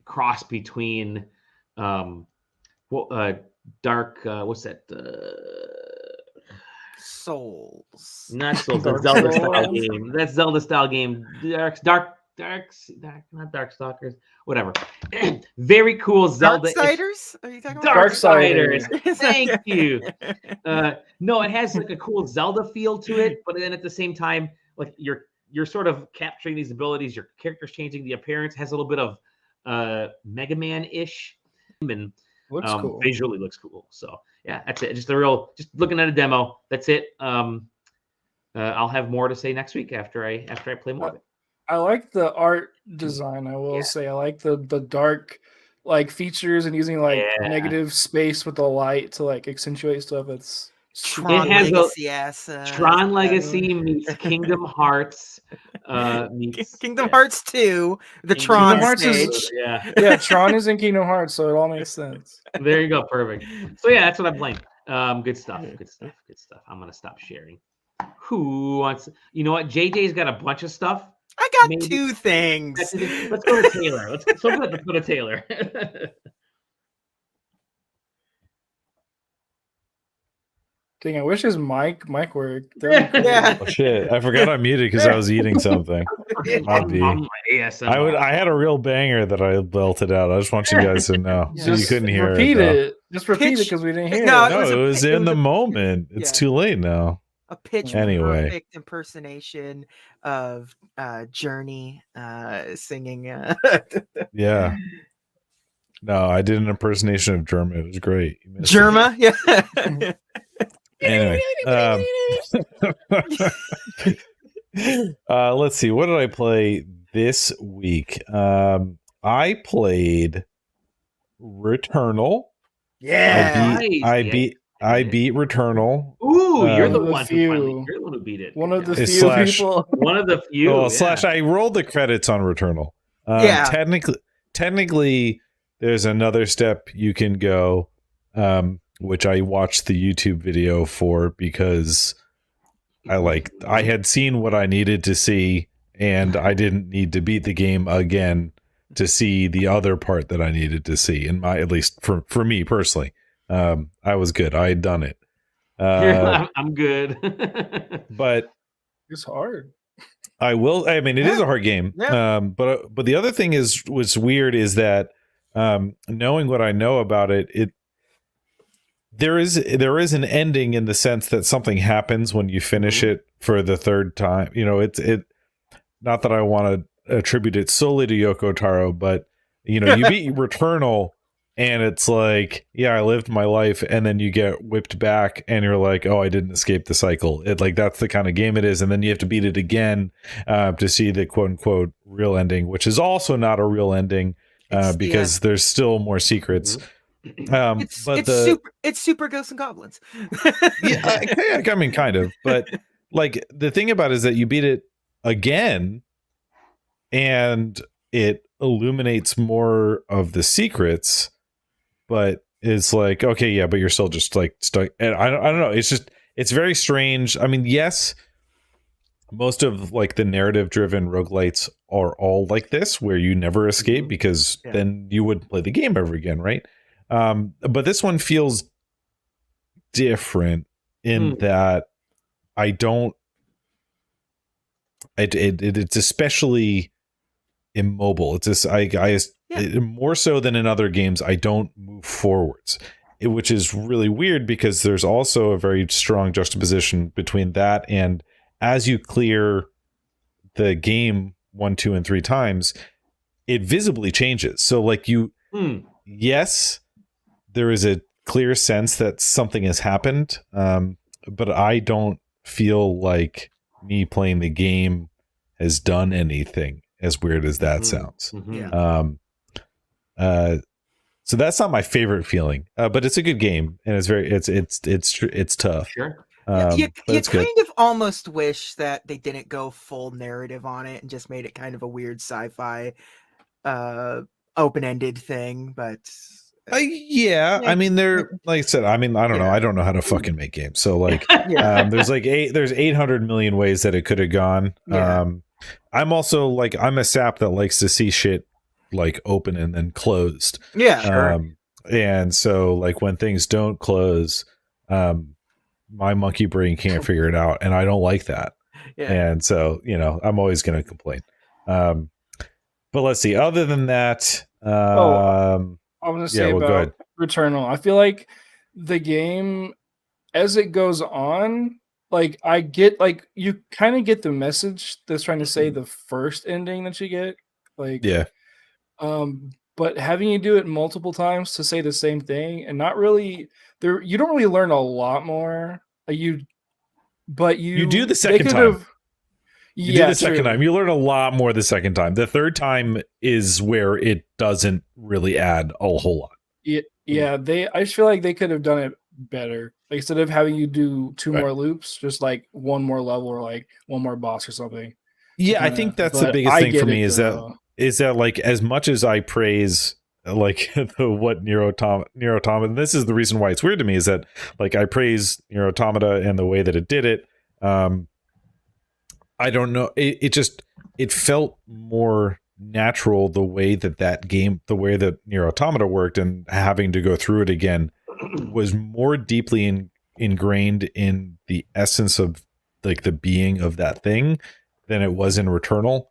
cross between dark what's that Souls. not Souls, Dark that's Zelda style Souls. game. That's Zelda style game. Not Darkstalkers, whatever. Very cool Zelda. Darksiders? Are you talking about Darksiders. Darksiders. Thank you. No, it has like a cool Zelda feel to it, but then at the same time, like you're sort of capturing these abilities. Your character's changing. The appearance has a little bit of Mega Man-ish, and Looks cool. visually looks cool. So yeah, that's it. Just looking at a demo. That's it. I'll have more to say next week after I play more of it. I like the art design. I will say I like the dark like features and using like negative space with the light to like accentuate stuff. It's Tron has Legacy Tron Legacy meets Kingdom Hearts. Meets Kingdom Hearts 2, the Kingdom Tron Hearts stage. yeah, Tron is in Kingdom Hearts, so it all makes sense. There you go, perfect. So yeah, that's what I'm playing. Good stuff. I'm gonna stop sharing. Who wants? You know what? JJ's got a bunch of stuff. I got 2 things. Let's go to Taylor. Let's go to Taylor. Dang, I wish his mic worked. Yeah. Oh, shit, I forgot I muted because I was eating something. ASMR. I had a real banger that I belted out. I just want you guys to know, so you couldn't hear repeat it. it. Just repeat it because we didn't hear No, it. No, it was in the a- moment. It's too late now. A pitch Anyway. perfect impersonation of Journey singing. Yeah. No, I did an impersonation of German. It was great. You missed it. Germa, yeah. Anyway, let's see. What did I play this week? I played Returnal. Yeah. I beat Returnal. Ooh, you're the One of the one few. you're the one who beat it. One of the It's few slash- people. One of the few. Oh, yeah. slash I rolled the credits on Returnal. Yeah. Technically, there's another step you can go, which I watched the YouTube video for because I had seen what I needed to see, and I didn't need to beat the game again to see the other part that I needed to see. At least for me personally, I was good. I had done it. I'm good. But It's hard. I will. I mean, it is a hard game. Yeah. But the other thing was weird is that knowing what I know about it, there is an ending in the sense that something happens when you finish it for the third time. You know, it not that I want to attribute it solely to Yoko Taro, but you know, you beat Returnal and it's like, yeah, I lived my life, and then you get whipped back and you're like, oh, I didn't escape the cycle. That's the kind of game it is, and then you have to beat it again to see the quote unquote real ending, which is also not a real ending because there's still more secrets. It's super Ghosts and Goblins. I mean, kind of, but like the thing about it is that you beat it again, and it illuminates more of the secrets, but it's like, okay, yeah, but you're still just like stuck. And I don't know. It's very strange. I mean, yes, most of like the narrative driven roguelites are all like this, where you never escape because then you wouldn't play the game ever again, right? But this one feels different in that I don't. It's especially immobile. It's just more so than in other games. I don't move forwards, which is really weird because there's also a very strong juxtaposition between that and as you clear the game 1, 2, and 3 times, it visibly changes. So like yes, there is a clear sense that something has happened, but I don't feel like me playing the game has done anything, as weird as that sounds. So that's not my favorite feeling, but it's a good game, and it's tough. Sure. You it's kind good. of almost wish that they didn't go full narrative on it and just made it kind of a weird sci-fi open-ended thing, but Yeah, I mean, they're like I said. I mean, I don't know. I don't know how to fucking make games. So like, there's 800 million ways that it could have gone. Yeah. I'm also like, I'm a sap that likes to see shit like open and then closed. Yeah. And so like when things don't close, my monkey brain can't figure it out, and I don't like that. Yeah. And so, you know, I'm always going to complain. But let's see. Other than that, I was gonna say go about ahead. Returnal. I feel like the game, as it goes on, like I get, like you kind of get the message that's trying to say the first ending that you get, like Yeah. But having you do it multiple times to say the same thing and not really there, you don't really learn a lot more. You do the second time. You do the second true. time. You learn a lot more the second time. The third time is where it doesn't really add a whole lot. Yeah, I just feel like they could have done it better. Like, instead of having you do two more loops, just like one more level or like one more boss or something. Yeah, I think that's the biggest thing for me is that like, as much as I praise like what Nier Automata, and this is the reason why it's weird to me, is that like I praise Nier Automata and the way that it did it. I don't know. It felt more natural the way the way that Nier Automata worked, and having to go through it again was more deeply ingrained in the essence of like the being of that thing than it was in Returnal.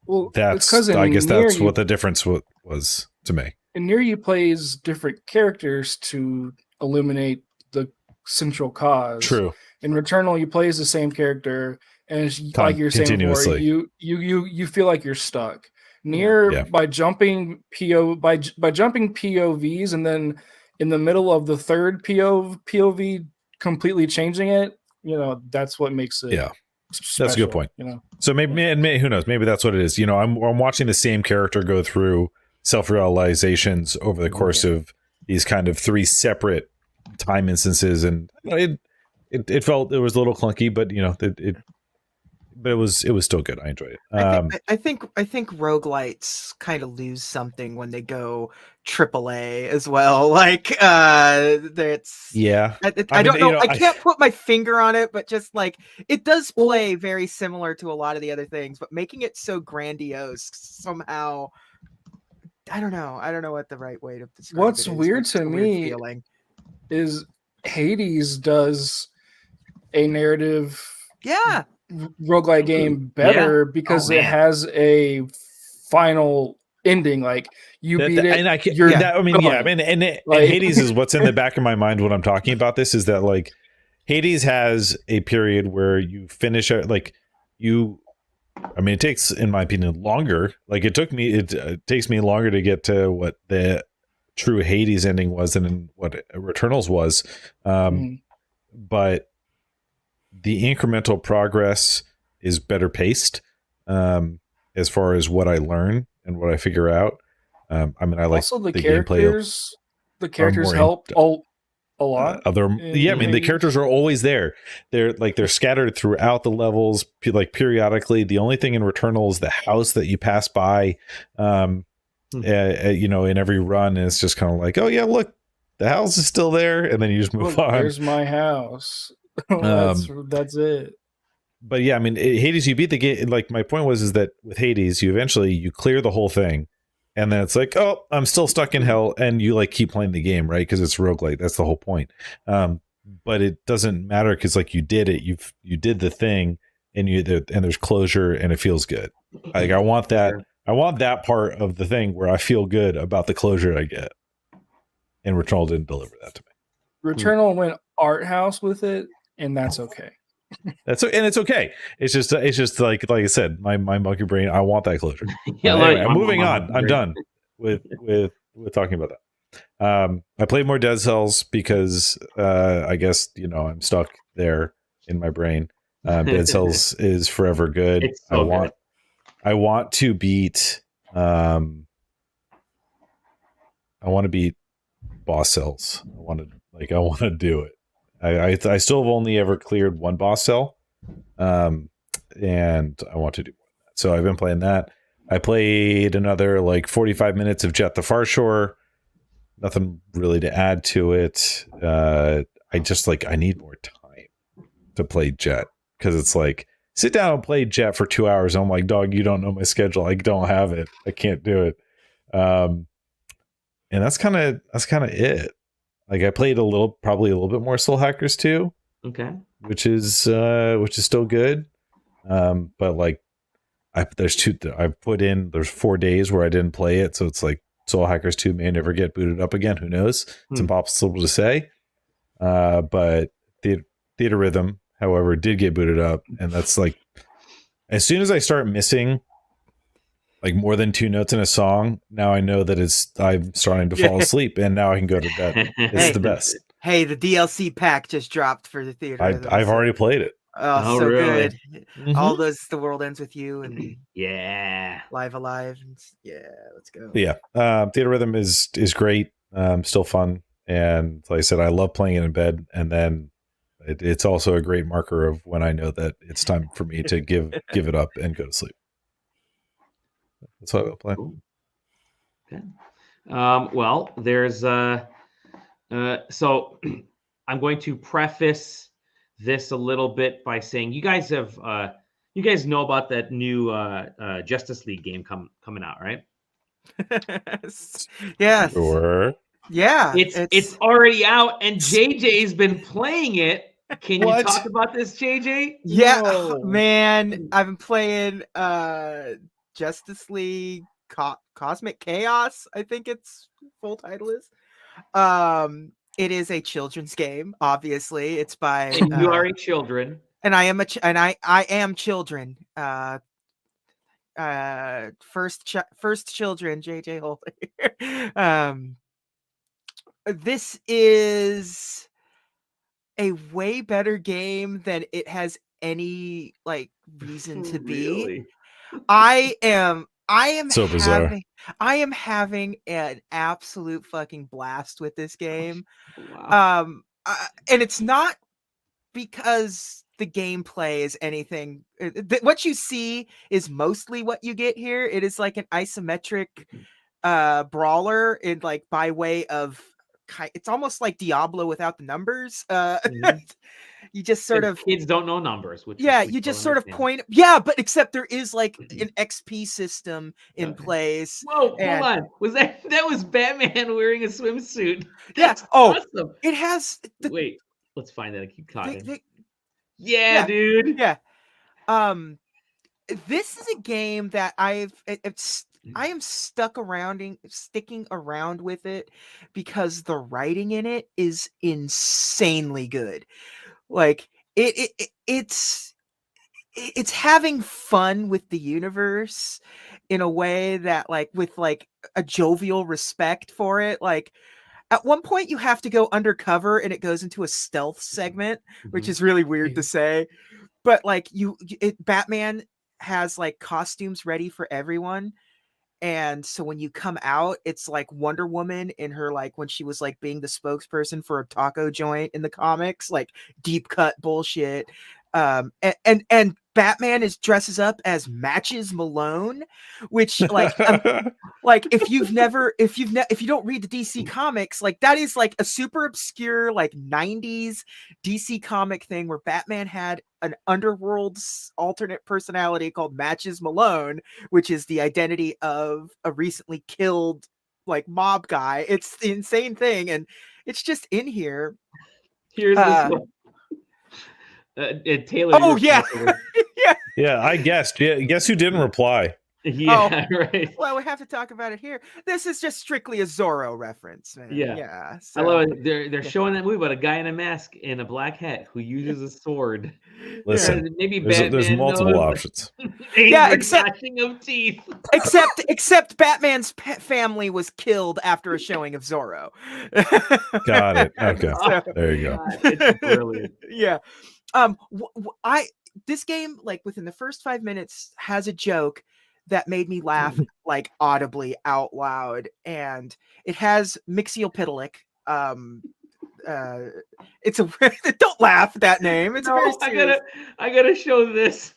Well, that's, I guess that's what the difference was to me. And Nier, you plays different characters to illuminate the central cause. True. In Returnal, you play as the same character, and it's like you're saying before, you feel like you're stuck. Nier, by jumping POVs, and then in the middle of the third POV completely changing it, you know, that's what makes it. Yeah, special, that's a good point. You know, so maybe who knows? Maybe that's what it is. You know, I'm watching the same character go through self-realizations over the course of these kind of three separate time instances, and it felt, it was a little clunky, but you know, but it was still good. I enjoyed it. I think roguelites kind of lose something when they go AAA as well. Like that's I don't know. I can't put my finger on it, but just like it does play very similar to a lot of the other things, but making it so grandiose somehow. I don't know what the right way to describe what's it is. Weird to me is Hades does a narrative roguelike game better because it has a final ending. Like you beat it, and and Hades is what's in the back of my mind when I'm talking about this, is that like Hades has a period where you finish it, like you. I mean, it takes, in my opinion, longer. Like it takes me longer to get to what the true Hades ending was than what Returnals was. But the incremental progress is better paced as far as what I learn and what I figure out. I mean, I like also the characters. The characters help a lot. I mean, the characters are always there. They're scattered throughout the levels, like periodically. The only thing in Returnal is the house that you pass by, you know, in every run. And it's just kind of like, oh yeah, look, the house is still there, and then you just move on. There's my house. That's it. But yeah, I mean, Hades, you beat the game. Like my point is that with Hades, you clear the whole thing. And then it's like, oh, I'm still stuck in hell, and you like keep playing the game, right? Because it's roguelike. That's the whole point. But it doesn't matter because like you did it, you did the thing, and there's closure, and it feels good. Like I want that. I want that part of the thing where I feel good about the closure I get. And Returnal didn't deliver that to me. Returnal went art house with it, and that's okay. It's okay. It's just like I said, my monkey brain. I want that closure. Anyway, I'm moving on. I'm done with talking about that. I played more Dead Cells because I guess, you know, I'm stuck there in my brain. Dead Cells is forever good. It's so good. I want to beat. I want to beat boss cells. I want to do it. I still have only ever cleared one boss cell, and I want to do more of that. So I've been playing that. I played another like 45 minutes of Jet the Far Shore. Nothing really to add to it. I just like, I need more time to play Jet, because it's like, sit down and play Jet for 2 hours. I'm like, dog, you don't know my schedule. I don't have it. I can't do it. And that's kind of it. Like, I played probably a little bit more Soul Hackers 2. Okay. Which is still good. But like, there's 4 days where I didn't play it, so it's like Soul Hackers 2 may never get booted up again. Who knows? It's impossible to say. But Theater Rhythm, however, did get booted up, and that's like, as soon as I start missing like more than 2 notes in a song, now I know that I'm starting to fall asleep, and now I can go to bed. It's the best. Hey, the DLC pack just dropped for the Theater. I've already played it. Oh, so really? good. All those The World Ends With You and Yeah. Live Alive. Yeah, let's go. Yeah. Theater Rhythm is great. Still fun. And like I said, I love playing it in bed. And then it's also a great marker of when I know that it's time for me to give it up and go to sleep. That's what I'll play. Cool. Okay. Well, there's so I'm going to preface this a little bit by saying you guys know about that new Justice League game coming out, right? Yes. Sure. Yeah. It's already out, and JJ's been playing it. Can you What? talk about this, JJ? Yeah, No. man. I've been playing Justice League Cosmic Chaos, I think its full title is. It is a children's game, obviously. It's by And you are a children. and I am I am children. First children, JJ Holder. This is a way better game than it has any like reason to be. Really? I am So bizarre. I am having an absolute fucking blast with this game. Wow. And it's not because the gameplay is anything. What you see is mostly what you get here. It is like an isometric brawler in like by way of it's almost like Diablo without the numbers. You just sort of kids don't know numbers, which you just sort of point. Yeah, but except there is like an XP system in place. Whoa, hold on. Was that was Batman wearing a swimsuit? That's awesome. It has wait, let's find that. I keep talking. Yeah, dude. Yeah. This is a game that I am sticking around with it because the writing in it is insanely good. Like it's having fun with the universe in a way that like with like a jovial respect for it. Like at one point you have to go undercover and it goes into a stealth segment, which is really weird to say, but like Batman has like costumes ready for everyone. And so when you come out, it's like Wonder Woman in her, like when she was like being the spokesperson for a taco joint in the comics, like deep cut bullshit. And Batman dresses up as Matches Malone, which like like if you don't read the DC comics, like that is like a super obscure like 90s DC comic thing where Batman had an underworld alternate personality called Matches Malone, which is the identity of a recently killed like mob guy. It's the insane thing, and it's just in here. Here's this one. Taylor. Oh yeah. Yeah, I guessed. Yeah, guess who didn't reply? Yeah, right. Well, we have to talk about it here. This is just strictly a Zorro reference, man. Yeah. So, I love it. They're showing that movie about a guy in a mask in a black hat who uses a sword. Listen, maybe there's multiple options. Gnashing of teeth. except Batman's family was killed after a showing of Zorro. Got it. Okay, there you go. God, it's brilliant. Yeah. This game, like within the first 5 minutes, has a joke that made me laugh like audibly out loud, and it has Mixiopiddleic. It's a don't laugh at that name. It's I gotta show this.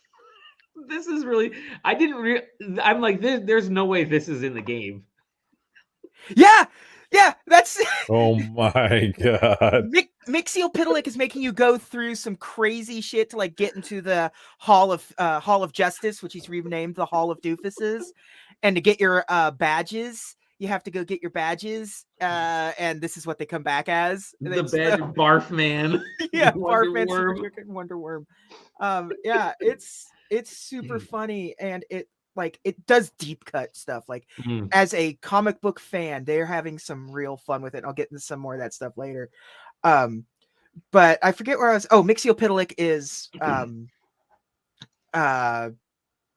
This is really. I'm like, there's no way this is in the game. Yeah, that's Oh my god. Mixiopiddleic is making you go through some crazy shit to like get into the Hall of Justice, which he's renamed the Hall of Doofuses, and to get your badges. You have to go get your badges, and this is what they come back as. The badge of Barf Man. Yeah, Wonder Barfman, Worm. Super Chicken, Wonder Worm. Yeah, it's super funny, and it does deep cut stuff. Like as a comic book fan, they're having some real fun with it. I'll get into some more of that stuff later. But I forget where I was. Oh, Mixiopiddleic is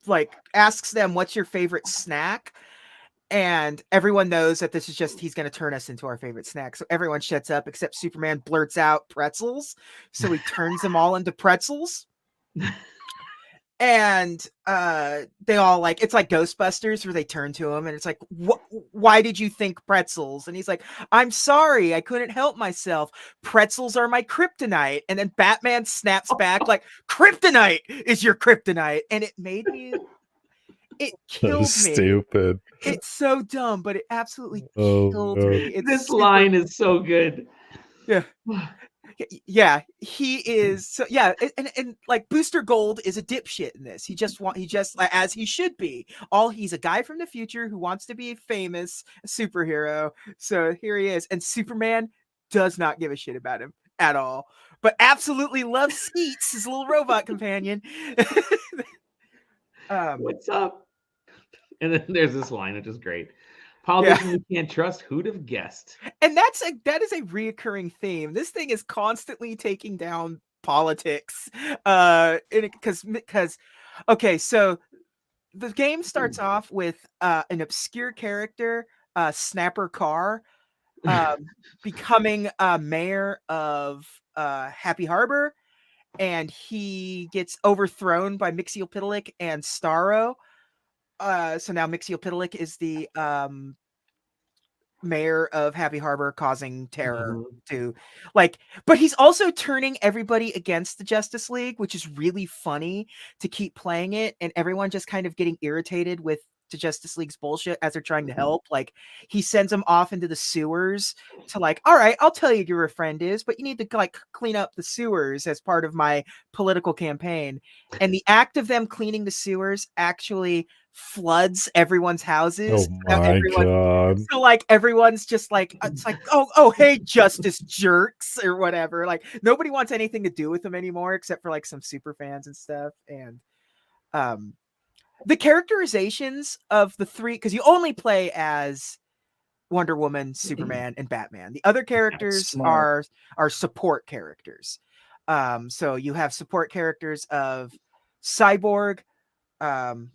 like asks them what's your favorite snack. And everyone knows that this is just, he's going to turn us into our favorite snack. So everyone shuts up except Superman blurts out pretzels. So he turns them all into pretzels. And they all like, it's like Ghostbusters where they turn to him and it's like, why did you think pretzels? And he's like, I'm sorry, I couldn't help myself. Pretzels are my kryptonite. And then Batman snaps back like, kryptonite is your kryptonite. And it made me... It killed me. Stupid. It's so dumb, but it absolutely killed me. This line is so good. Yeah. Yeah, he is. So yeah, and like Booster Gold is a dipshit in this. He just as he should be. He's a guy from the future who wants to be a famous superhero. So here he is, and Superman does not give a shit about him at all, but absolutely loves Skeets, his little robot companion. What's up? And then there's this line, which is great. Politicians we can't trust. Who'd have guessed? And that is a reoccurring theme. This thing is constantly taking down politics. Because okay, so the game starts off with an obscure character, Snapper Carr, becoming mayor of Happy Harbor, and he gets overthrown by Mixiopiddleic and Starro. So now Mixiopiddleic is the mayor of Happy Harbor, causing terror to but he's also turning everybody against the Justice League, which is really funny to keep playing it, and everyone just kind of getting irritated with the Justice League's bullshit as they're trying to help. Like he sends them off into the sewers to like, all right, I'll tell you who your friend is, but you need to like clean up the sewers as part of my political campaign. And the act of them cleaning the sewers actually floods everyone's houses. Oh my god. So like everyone's just like, it's like, oh hey, Justice jerks or whatever. Like nobody wants anything to do with them anymore except for like some super fans and stuff. And the characterizations of the three, because you only play as Wonder Woman, Superman, and Batman. The other characters are support characters. So you have support characters of Cyborg,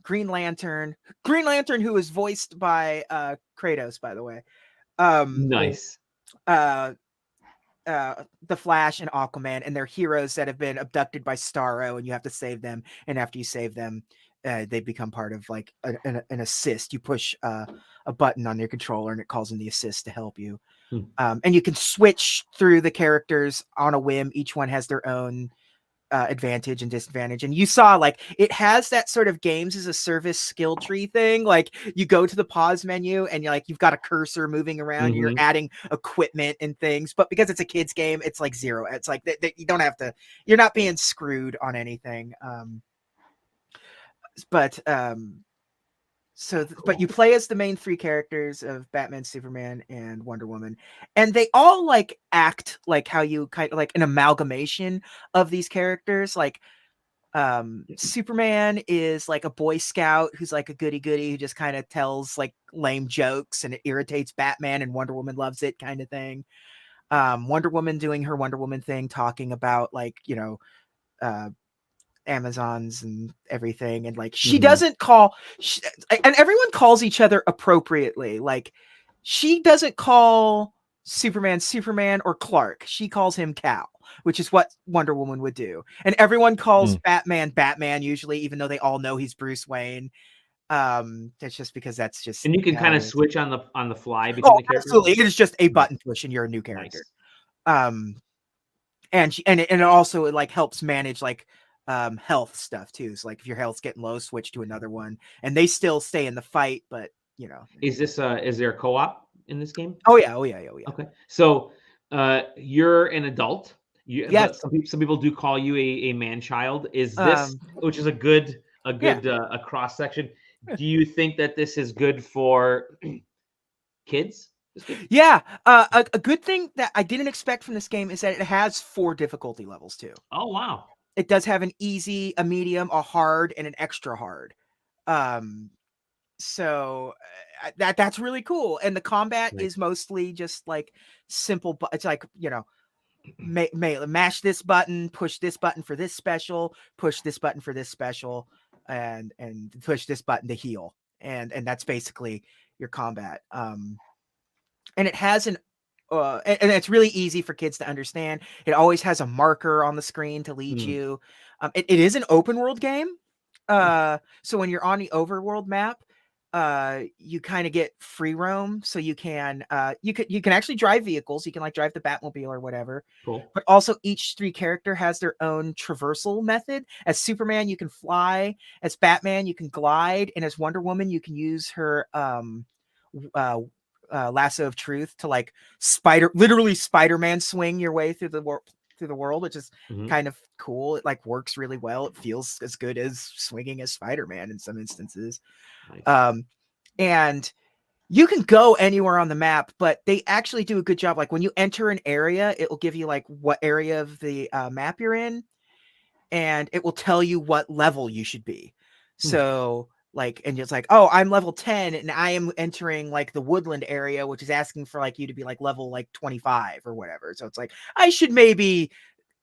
Green Lantern, who is voiced by Kratos, by the way. Nice. The Flash and Aquaman, and they're heroes that have been abducted by Starro, and you have to save them. And after you save them, they become part of like an assist. You push a button on your controller and it calls in the assist to help you. And you can switch through the characters on a whim. Each one has their own advantage and disadvantage. And you saw like it has that sort of games as a service skill tree thing. Like you go to the pause menu and you've got a cursor moving around, you're adding equipment and things, but because it's a kid's game, it's like zero. It's like you don't have to, you're not being screwed on anything. But you play as the main three characters of Batman, Superman, and Wonder Woman, and they all like act like how you kind of like an amalgamation of these characters. Like Superman is like a Boy Scout who's like a goody goody who just kind of tells like lame jokes and it irritates Batman, and Wonder Woman loves it, kind of thing. Wonder Woman doing her Wonder Woman thing, talking about like, Amazons and everything, and like she doesn't call and everyone calls each other appropriately. Like she doesn't call Superman or Clark, she calls him Cal, which is what Wonder Woman would do. And everyone calls Batman usually, even though they all know he's Bruce Wayne. That's just because that's just, and you can kind of switch on the fly between the characters. Absolutely, it is just a button push and you're a new character. Nice. And it also like helps manage like health stuff too. So like if your health's getting low, switch to another one, and they still stay in the fight, but you know. Is there a co-op in this game? Oh yeah. Okay. So you're an adult. Yes. But some people do call you a man child. Is this, which is a good a cross section? Do you think that this is good for kids? Yeah. A good thing that I didn't expect from this game is that it has 4 difficulty levels too. Oh wow. It does have an easy, a medium, a hard, and an extra hard. So that's really cool. And the combat is mostly just like simple, but it's like, you know, mash this button, push this button for this special, push this button for this special, and push this button to heal. And that's basically your combat. And it has and it's really easy for kids to understand. It always has a marker on the screen to lead you. It is an open world game. So when you're on the overworld map, you kind of get free roam. So you can actually drive vehicles. You can like drive the Batmobile or whatever. Cool. But also each 3 character has their own traversal method. As Superman, you can fly. As Batman, you can glide. And as Wonder Woman, you can use her lasso of truth to like literally Spider-Man swing your way through the world, which is kind of cool. It like works really well. It feels as good as swinging as Spider-Man in some instances. Nice. And you can go anywhere on the map, but they actually do a good job. Like when you enter an area, it will give you like what area of the map you're in, and it will tell you what level you should be. So like, and it's like, oh, I'm level 10 and I am entering like the woodland area, which is asking for like you to be like level like 25 or whatever. So it's like, I should maybe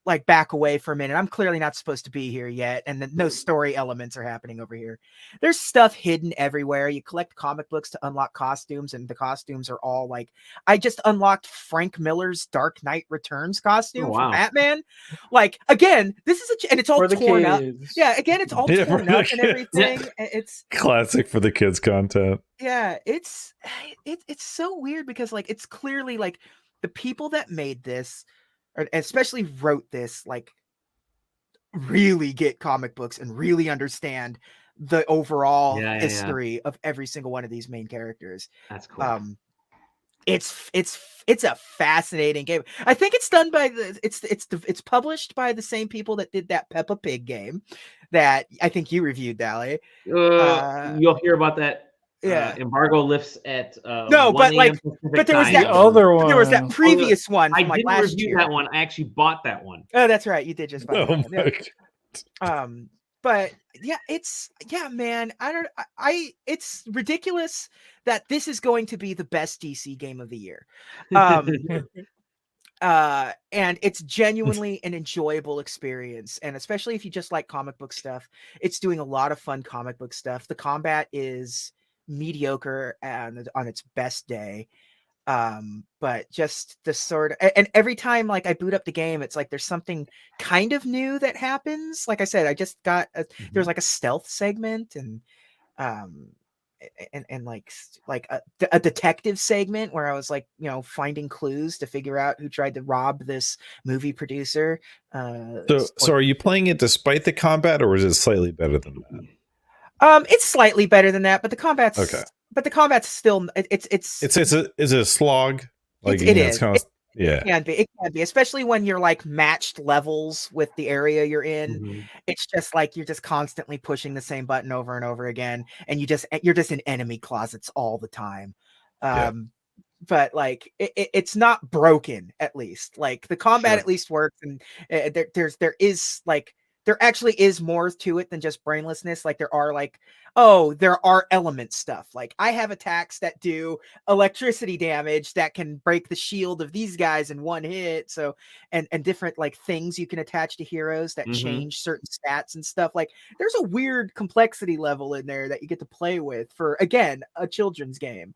like back away for a minute. I'm clearly not supposed to be here yet. And then no story elements are happening over here. There's stuff hidden everywhere. You collect comic books to unlock costumes, and the costumes are all like, I just unlocked Frank Miller's Dark Knight Returns costume for Batman. Like, again, this is and it's all torn up. Yeah, again, it's all torn up and everything. It's classic for the kids content. Yeah, it's so weird because like it's clearly like the people that made this, or especially wrote this, like really get comic books and really understand the overall history of every single one of these main characters. That's cool. It's a fascinating game. I think it's done by it's published by the same people that did that Peppa Pig game that I think you reviewed, Dally. You'll hear about that. Embargo lifts at no, but like, but there was that other one. There was that previous one. I from, like, didn't last review year. that one. I actually bought that one. Oh, that's right. You did just buy Oh that my one. But yeah, man. It's ridiculous that this is going to be the best DC game of the year. And it's genuinely an enjoyable experience, and especially if you just like comic book stuff, it's doing a lot of fun comic book stuff. The combat is mediocre and on its best day, but just the sort of, and every time like I boot up the game, it's like there's something kind of new that happens. Like I said, I just got there's like a stealth segment and like a detective segment where I was like, you know, finding clues to figure out who tried to rob this movie producer. So are you playing it despite the combat, or is it slightly better than that? It's slightly better than that, but the combat's okay. But the combat's still it's a slog. Like it is. It can be, especially when you're like matched levels with the area you're in. It's just like you're just constantly pushing the same button over and over again, and you're just in enemy closets all the time. But like it's not broken. At least like the combat at least works, and there actually is more to it than just brainlessness. Like there are element stuff. Like I have attacks that do electricity damage that can break the shield of these guys in one hit. So, and different like things you can attach to heroes that change certain stats and stuff. Like there's a weird complexity level in there that you get to play with for, again, a children's game.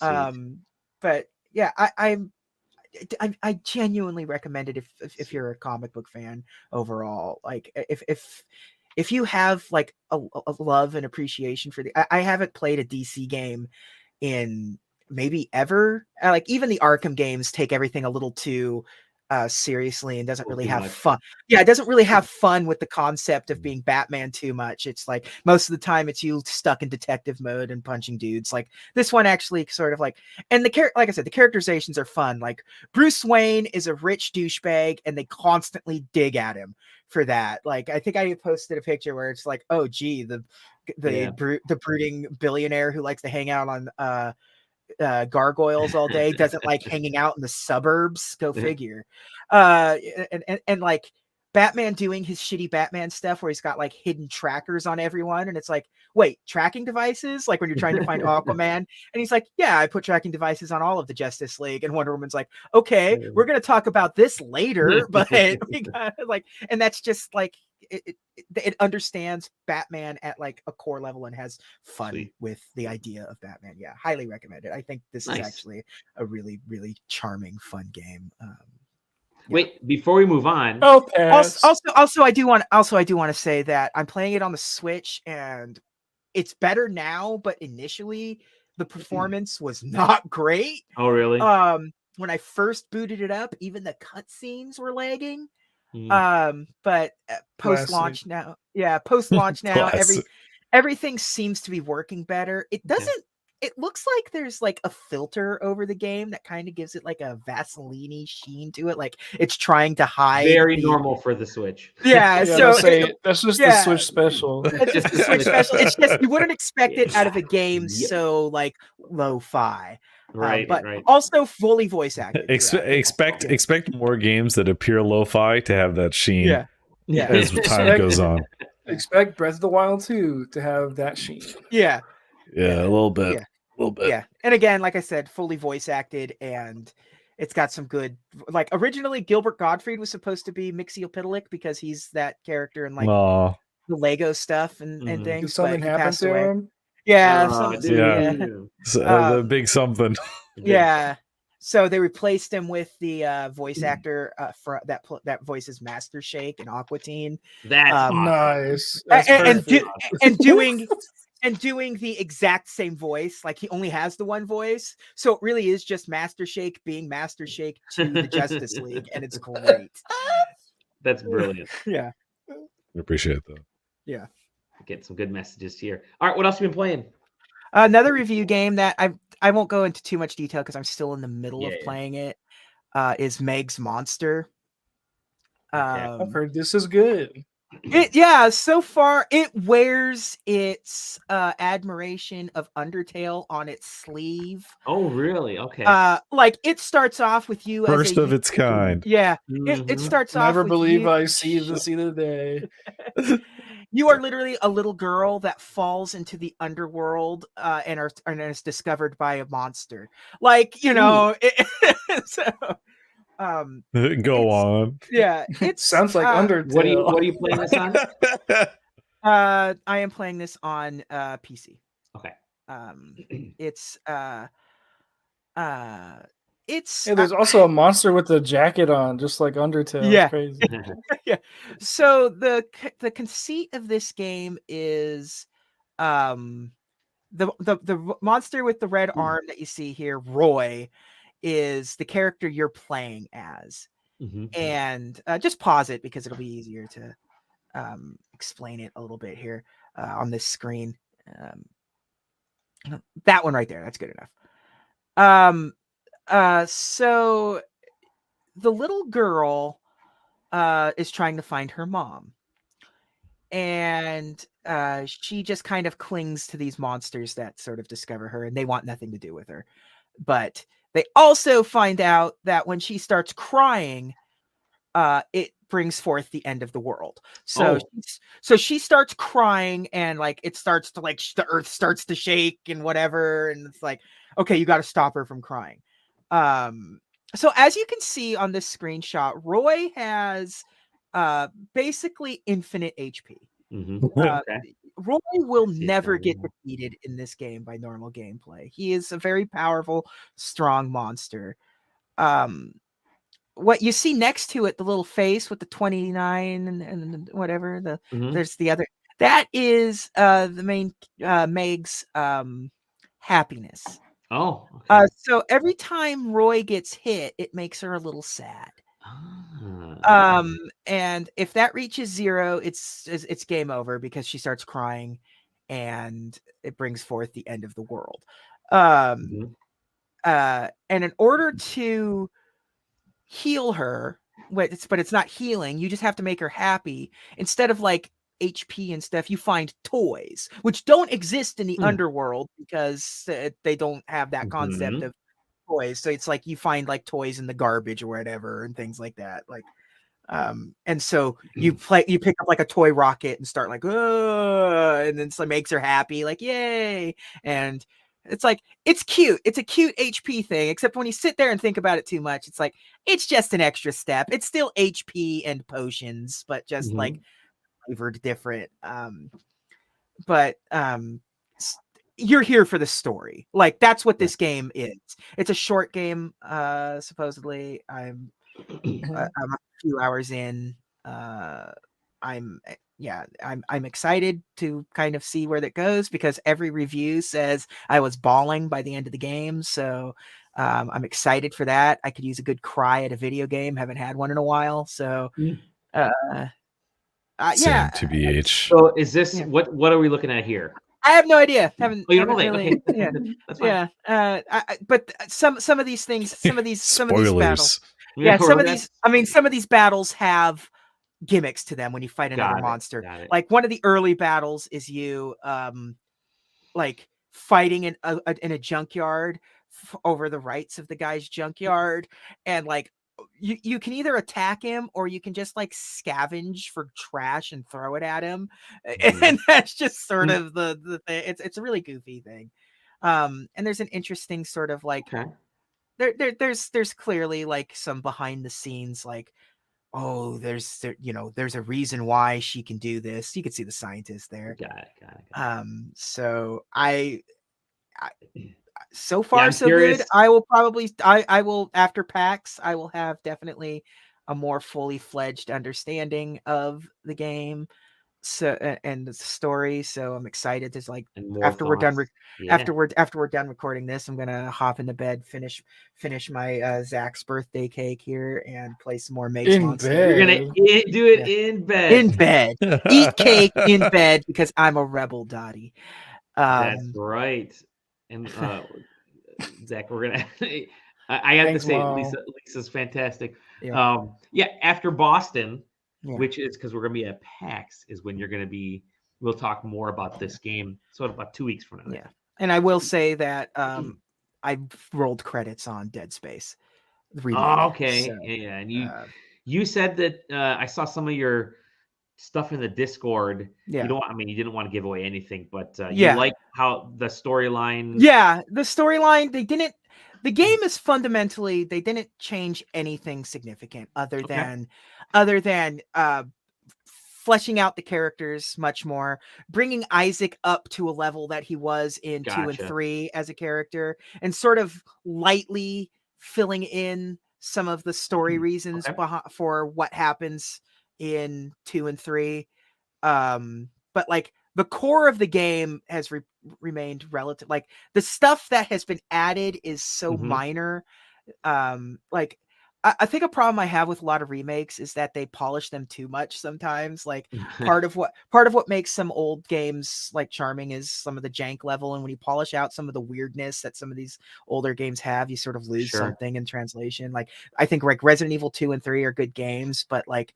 But yeah, I genuinely recommend it if you're a comic book fan overall. Like if you have like a love and appreciation for I haven't played a DC game in maybe ever. Like even the Arkham games take everything a little too seriously and doesn't really too have much. fun. Yeah, it doesn't really have fun with the concept of being Batman too much. It's like most of the time it's you stuck in detective mode and punching dudes. Like this one actually sort of like, and like I said, the characterizations are fun. Like Bruce Wayne is a rich douchebag and they constantly dig at him for that. Like I think I posted a picture where it's like, oh gee, the brooding billionaire who likes to hang out on gargoyles all day doesn't like hanging out in the suburbs. Go figure. And like Batman doing his shitty Batman stuff where he's got like hidden trackers on everyone, and it's like, wait, tracking devices? Like when you're trying to find Aquaman, and he's like, yeah, I put tracking devices on all of the Justice League, and Wonder Woman's like, okay, we're gonna talk about this later, but we got like, and that's just like it understands Batman at like a core level and has fun with the idea of Batman. Yeah, highly recommend it. I think this is actually a really, really charming, fun game. Wait, before we move on, also I do want to say that I'm playing it on the Switch and it's better now, but initially the performance was not great. Oh, really? When I first booted it up, even the cutscenes were lagging. But post-launch now, everything seems to be working better. It doesn't. It looks like there's like a filter over the game that kind of gives it like a Vaseline-y sheen to it, like it's trying to hide. Very normal for the Switch. Yeah, so that's just the Switch special. It's just the Switch special. It's just you wouldn't expect it out of a game so like lo-fi. Right, but right. also fully voice acted. Expect more games that appear lo-fi to have that sheen. Yeah. As time goes on. Expect Breath of the Wild 2 to have that sheen. Yeah, a little bit. Yeah. A little bit. Yeah. And again, like I said, fully voice acted, and it's got some good. Like originally, Gilbert Gottfried was supposed to be Mixiopedalich because he's that character in like the Lego stuff and things. Did something happen to him? Yeah, the big something. Yeah. So they replaced him with the voice actor that voices Master Shake and Aqua Teen. That's awesome. Nice. And doing the exact same voice. Like he only has the one voice, so it really is just Master Shake being Master Shake to the Justice League, and it's great. That's brilliant. Yeah, I appreciate that. Yeah. Get some good messages here. All right, what else have you been playing? Another review game that I won't go into too much detail because I'm still in the middle of playing it. Is Meg's Monster. I've heard this is good. So far it wears its admiration of Undertale on its sleeve. Oh, really? Okay. Like it starts off with you first of its kind. Yeah, it starts off. Never with believe you. I see the day. You are literally a little girl that falls into the underworld and is discovered by a monster. Like Go on. Yeah, it sounds like Undertale. What are you playing this on? I am playing this on PC. Okay. There's also a monster with a jacket on, just like Undertale. Yeah. It's crazy. Yeah. So the conceit of this game is the monster with the red arm that you see here, Roy, is the character you're playing as. And just pause it because it'll be easier to explain it a little bit here on this screen. That one right there, that's good enough. So the little girl is trying to find her mom, and she just kind of clings to these monsters that sort of discover her, and they want nothing to do with her. But they also find out that when she starts crying, it brings forth the end of the world. So she starts crying, and like it starts to like the earth starts to shake and whatever, and it's like, okay, you got to stop her from crying. So as you can see on this screenshot, Roy has basically infinite HP. Okay. Roy will never get defeated in this game by normal gameplay. He is a very powerful, strong monster. What you see next to it, the little face with the 29 and whatever, there's the other. That is the main Meg's happiness. Oh. Okay. So every time Roy gets hit, it makes her a little sad. And if that reaches 0, it's game over because she starts crying, and it brings forth the end of the world. And in order to heal her, but it's not healing. You just have to make her happy. Instead of like HP and stuff, you find toys, which don't exist in the underworld because they don't have that concept of toys. So it's like you find like toys in the garbage or whatever and things like that. Like, and so you pick up like a toy rocket and start like, and then it makes her happy, like, yay. And it's like, it's cute. It's a cute HP thing, except when you sit there and think about it too much, it's like, it's just an extra step. It's still HP and potions, but just like flavored different. But you're here for the story. Like, that's what this game is. It's a short game, supposedly. I'm a few hours in. I'm excited to kind of see where that goes because every review says I was bawling by the end of the game. So I'm excited for that. I could use a good cry at a video game. Haven't had one in a while. So Same TBH. So is this what are we looking at here? I have no idea. Haven't really? Okay. Yeah. That's fine. But some of these things, some of these battles. Yeah, some of these battles have gimmicks to them when you fight another monster. Like one of the early battles is you like fighting in a junkyard over the rights of the guy's junkyard, and like you can either attack him or you can just like scavenge for trash and throw it at him. And that's just sort of the thing. It's a really goofy thing. And there's an interesting sort of like there's clearly like some behind the scenes, like, oh, there's a reason why she can do this. You can see the scientist there. Got it. So so far so curious. good. I will probably I will after PAX I will have definitely a more fully fledged understanding of the game. So and the story. So I'm excited to like after we're done recording this, I'm gonna hop into bed, finish my Zach's birthday cake here, and play some more Maze Monster. Bed. You're gonna do it in bed. In bed, eat cake in bed because I'm a rebel, Dottie. That's right. And Zach, we're gonna. I have to say, Mom. Lisa's fantastic. Yeah. After Boston. Yeah. Which is because we're going to be at PAX is when you're going to be, we'll talk more about this game sort of about 2 weeks from now. Yeah. And I will say that I rolled credits on Dead Space. Okay. So, yeah. And you said that I saw some of your stuff in the Discord. Yeah. You didn't want to give away anything, but you like how the storyline. Yeah. The storyline, the game is fundamentally, they didn't change anything significant other than fleshing out the characters much more, bringing Isaac up to a level that he was in 2 and 3 as a character, and sort of lightly filling in some of the story reasons for what happens in 2 and 3. But like the core of the game has remained relative. Like the stuff that has been added is so minor. Like I think a problem I have with a lot of remakes is that they polish them too much sometimes. Like part of what makes some old games like charming is some of the jank level, and when you polish out some of the weirdness that some of these older games have, you sort of lose something in translation. Like I think like Resident Evil 2 and 3 are good games, but like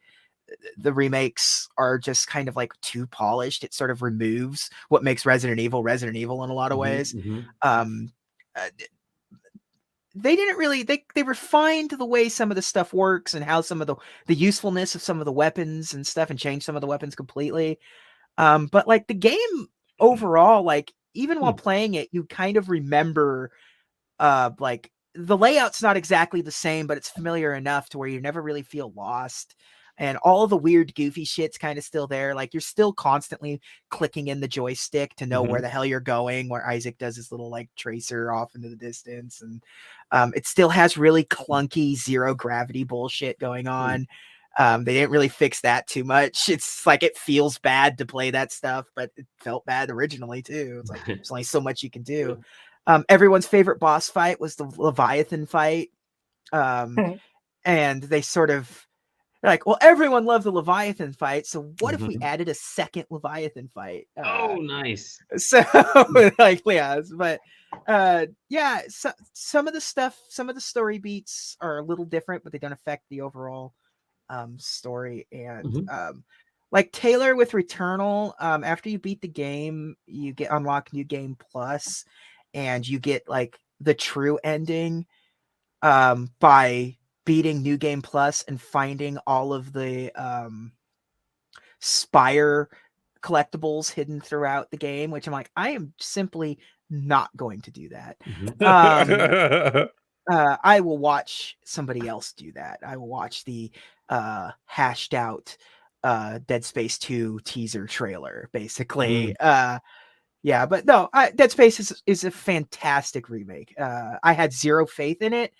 the remakes are just kind of like too polished. It sort of removes what makes Resident Evil in a lot of ways. They didn't really, they refined the way some of the stuff works and how some of the usefulness of some of the weapons and stuff, and changed some of the weapons completely. But like the game overall, like even while playing it, you kind of remember like the layout's not exactly the same, but it's familiar enough to where you never really feel lost. And all of the weird, goofy shit's kind of still there. Like you're still constantly clicking in the joystick to know where the hell you're going, where Isaac does his little like tracer off into the distance. And it still has really clunky zero gravity bullshit going on. They didn't really fix that too much. It's like it feels bad to play that stuff, but it felt bad originally too. It's like there's only so much you can do. Everyone's favorite boss fight was the Leviathan fight. and they sort of like, well, everyone loved the Leviathan fight, so what if we Mhm. added a second Leviathan fight? Oh, nice. So like, yeah, but yeah, so, some of the stuff, some of the story beats are a little different, but they don't affect the overall story. And Mhm. like Taylor with Returnal, after you beat the game, you get unlock New Game Plus, and you get like the true ending by beating New Game Plus and finding all of the Spire collectibles hidden throughout the game, which I'm like, I am simply not going to do that. Mhm. I will watch somebody else do that. I will watch the hashed out Dead Space 2 teaser trailer, basically. Yeah, but no, Dead Space is a fantastic remake. I had zero faith in it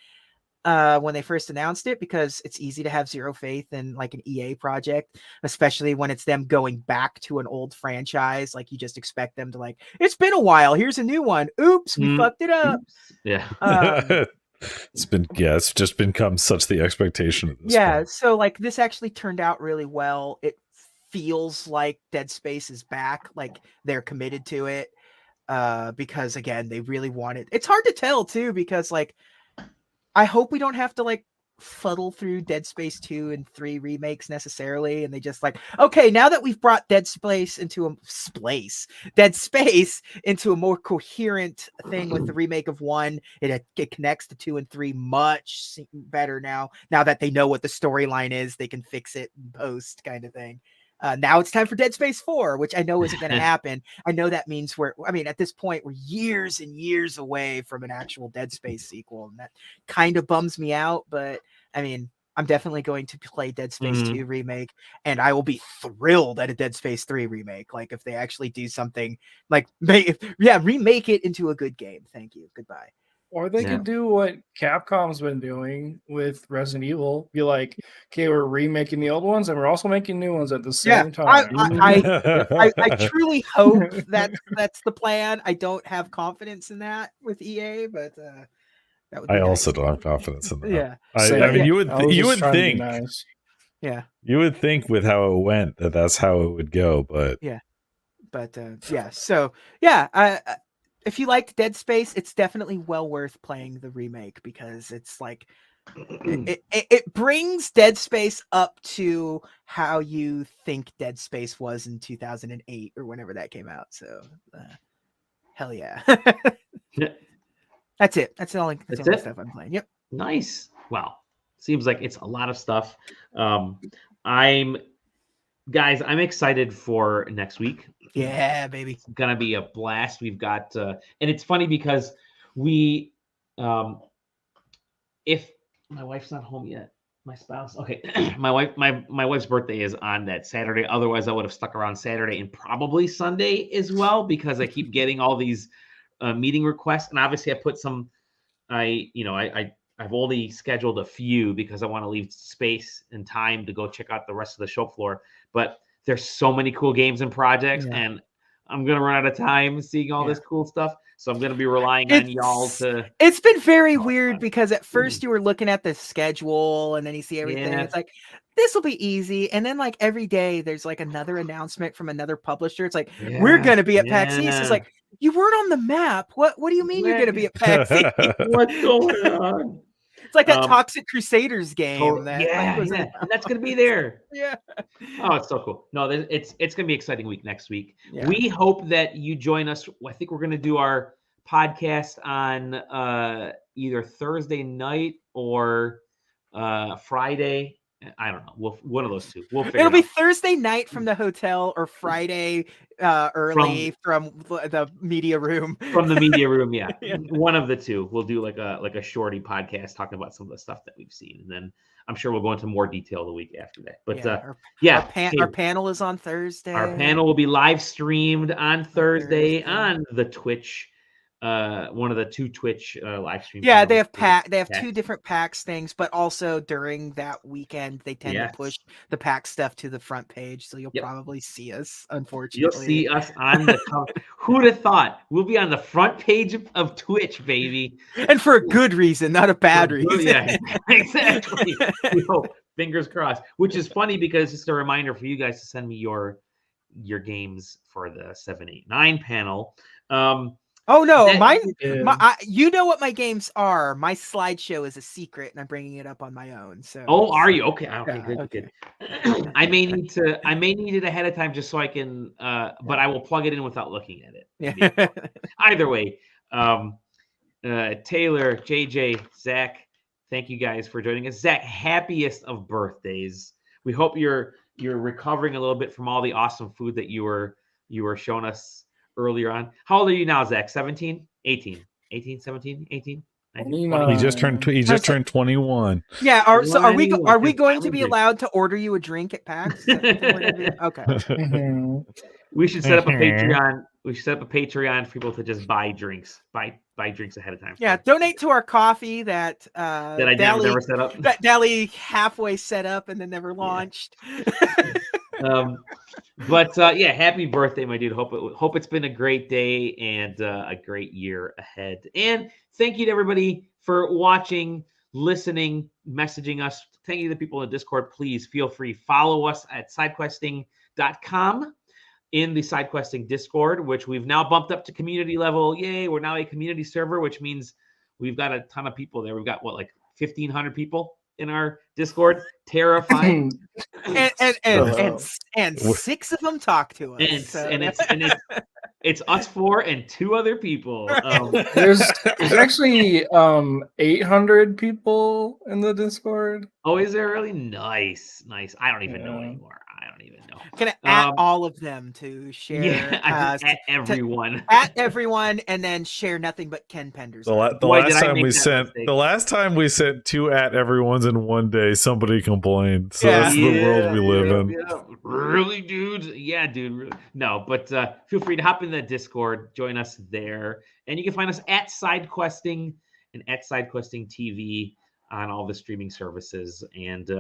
when they first announced it, because it's easy to have zero faith in like an EA project, especially when it's them going back to an old franchise. Like, you just expect them to like, it's been a while, here's a new one. Oops, we fucked it up. Oops. Yeah. It's just become such the expectation at this Yeah, point. so like this actually turned out really well. It feels like Dead Space is back, like they're committed to it. Because again, they really want it. It's hard to tell too, because like I hope we don't have to like fuddle through Dead Space 2 and 3 remakes necessarily, and they just like, okay, now that we've brought Dead Space into a more coherent thing with the remake of 1, it connects to 2 and 3 much better now that they know what the storyline is, they can fix it in post, kind of thing. Now it's time for Dead Space 4, which I know isn't going to happen. I know that means at this point, we're years and years away from an actual Dead Space sequel, and that kind of bums me out. But I mean, I'm definitely going to play Dead Space 2 remake, and I will be thrilled at a Dead Space 3 remake. Like, if they actually do something like, remake it into a good game. Thank you. Goodbye. Or they could do what Capcom's been doing with Resident Evil. Be like, okay, we're remaking the old ones and we're also making new ones at the same time. I truly hope that's the plan. I don't have confidence in that with EA, but that would be I nice. also don't have confidence in that. Yeah. I mean, you would think, nice. Yeah. You would think with how it went that's how it would go, but yeah. But yeah. So yeah, if you liked Dead Space, it's definitely well worth playing the remake, because it's like it brings Dead Space up to how you think Dead Space was in 2008 or whenever that came out. So hell yeah. That's it. That's the only stuff I'm playing. Yep. Nice. Wow. Seems like it's a lot of stuff. I'm excited for next week. Yeah, baby. It's gonna be a blast. We've got and it's funny because we if my wife's not home yet, my spouse, okay, my wife's birthday is on that Saturday. Otherwise I would have stuck around Saturday and probably Sunday as well, because I keep getting all these meeting requests, and obviously I put some I've only scheduled a few because I want to leave space and time to go check out the rest of the show floor. But there's so many cool games and projects, and I'm going to run out of time seeing all this cool stuff. So I'm going to be relying on y'all to... It's been very weird, because at first you were looking at the schedule and then you see everything. Yeah. It's like, this will be easy. And then like every day there's like another announcement from another publisher. It's like, we're going to be at PAX East. It's like, you weren't on the map. What do you mean you're going to be at PAX East? What's going on? It's like that Toxic Crusaders game. And that's going to be there. Yeah. Oh, it's so cool. No, it's going to be an exciting week next week. Yeah. We hope that you join us. I think we're going to do our podcast on either Thursday night or Friday. I don't know. One of those two. We'll figure it out. It'll be Thursday night from the hotel, or Friday early from the media room. From the media room, yeah. One of the two. We'll do like a shorty podcast talking about some of the stuff that we've seen, and then I'm sure we'll go into more detail the week after that. But our panel is on Thursday. Our panel will be live streamed on Thursday on the Twitch one of the 2 Twitch live streams. Yeah, they have 2 different PAX things, but also during that weekend they tend to push the PAX stuff to the front page, so you'll probably see us. Unfortunately, you'll see us on the cover. Who'd have thought we'll be on the front page of Twitch, baby? And for a good reason, not a bad reason. Yeah, exactly. We hope. Fingers crossed. Which is funny because it's a reminder for you guys to send me your games for the 789 panel. Oh no, you know what my games are. My slideshow is a secret, and I'm bringing it up on my own. So. Oh, are you okay? Yeah, Good. I may need it ahead of time just so I can. But I will plug it in without looking at it. Yeah. Either way, Taylor, JJ, Zach, thank you guys for joining us. Zach, happiest of birthdays. We hope you're recovering a little bit from all the awesome food that you were showing us earlier on. How old are you now, Zach? 17? 18? 17, 18? 19, he just turned 21. Yeah, are we going to be allowed to order you a drink at PAX? Okay. We should set up a Patreon. We should set up a Patreon for people to just buy drinks. Buy drinks ahead of time. Yeah, donate to our coffee that I never set up. That Dally halfway set up and then never launched. Yeah, happy birthday, my dude. Hope it's been a great day and a great year ahead. And thank you to everybody for watching, listening, messaging us. Thank you to the people in the Discord. Please feel free. Follow us at sidequesting.com in the SideQuesting Discord, which we've now bumped up to community level. Yay, we're now a community server, which means we've got a ton of people there. We've got 1,500 people in our Discord. Terrifying. and 6 of them talk to us. It's us 4 and 2 other people. There's actually 800 people in the Discord. Oh, is there really? Nice. I don't even know anymore. I don't even know. Gonna add all of them to share. Yeah, at everyone. At everyone, and then share nothing but Ken Penders. The last time we sent 2 at everyone's in one day, somebody complained. So that's the world we live in. Yeah. Really, dude? Yeah, dude. Really. No, but feel free to hop in the Discord, join us there, and you can find us at SideQuesting and at SideQuesting TV on all the streaming services. And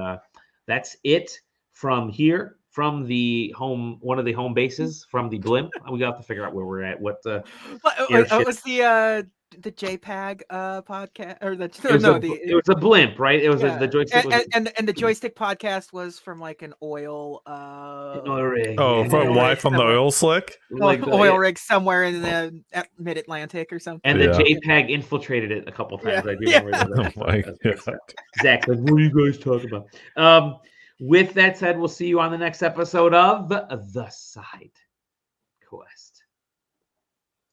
that's it from here, from the one of the home bases, from the blimp. We got to figure out where we're at. What was the JPEG podcast or it was a blimp, right? It was the joystick and the joystick podcast was from like an oil rig. From the oil slick, oil rig somewhere in the mid-Atlantic or something. And the JPEG infiltrated it a couple times. I do remember that. Oh my God. Zach, what are you guys talking about? With that said, we'll see you on the next episode of The Side Quest.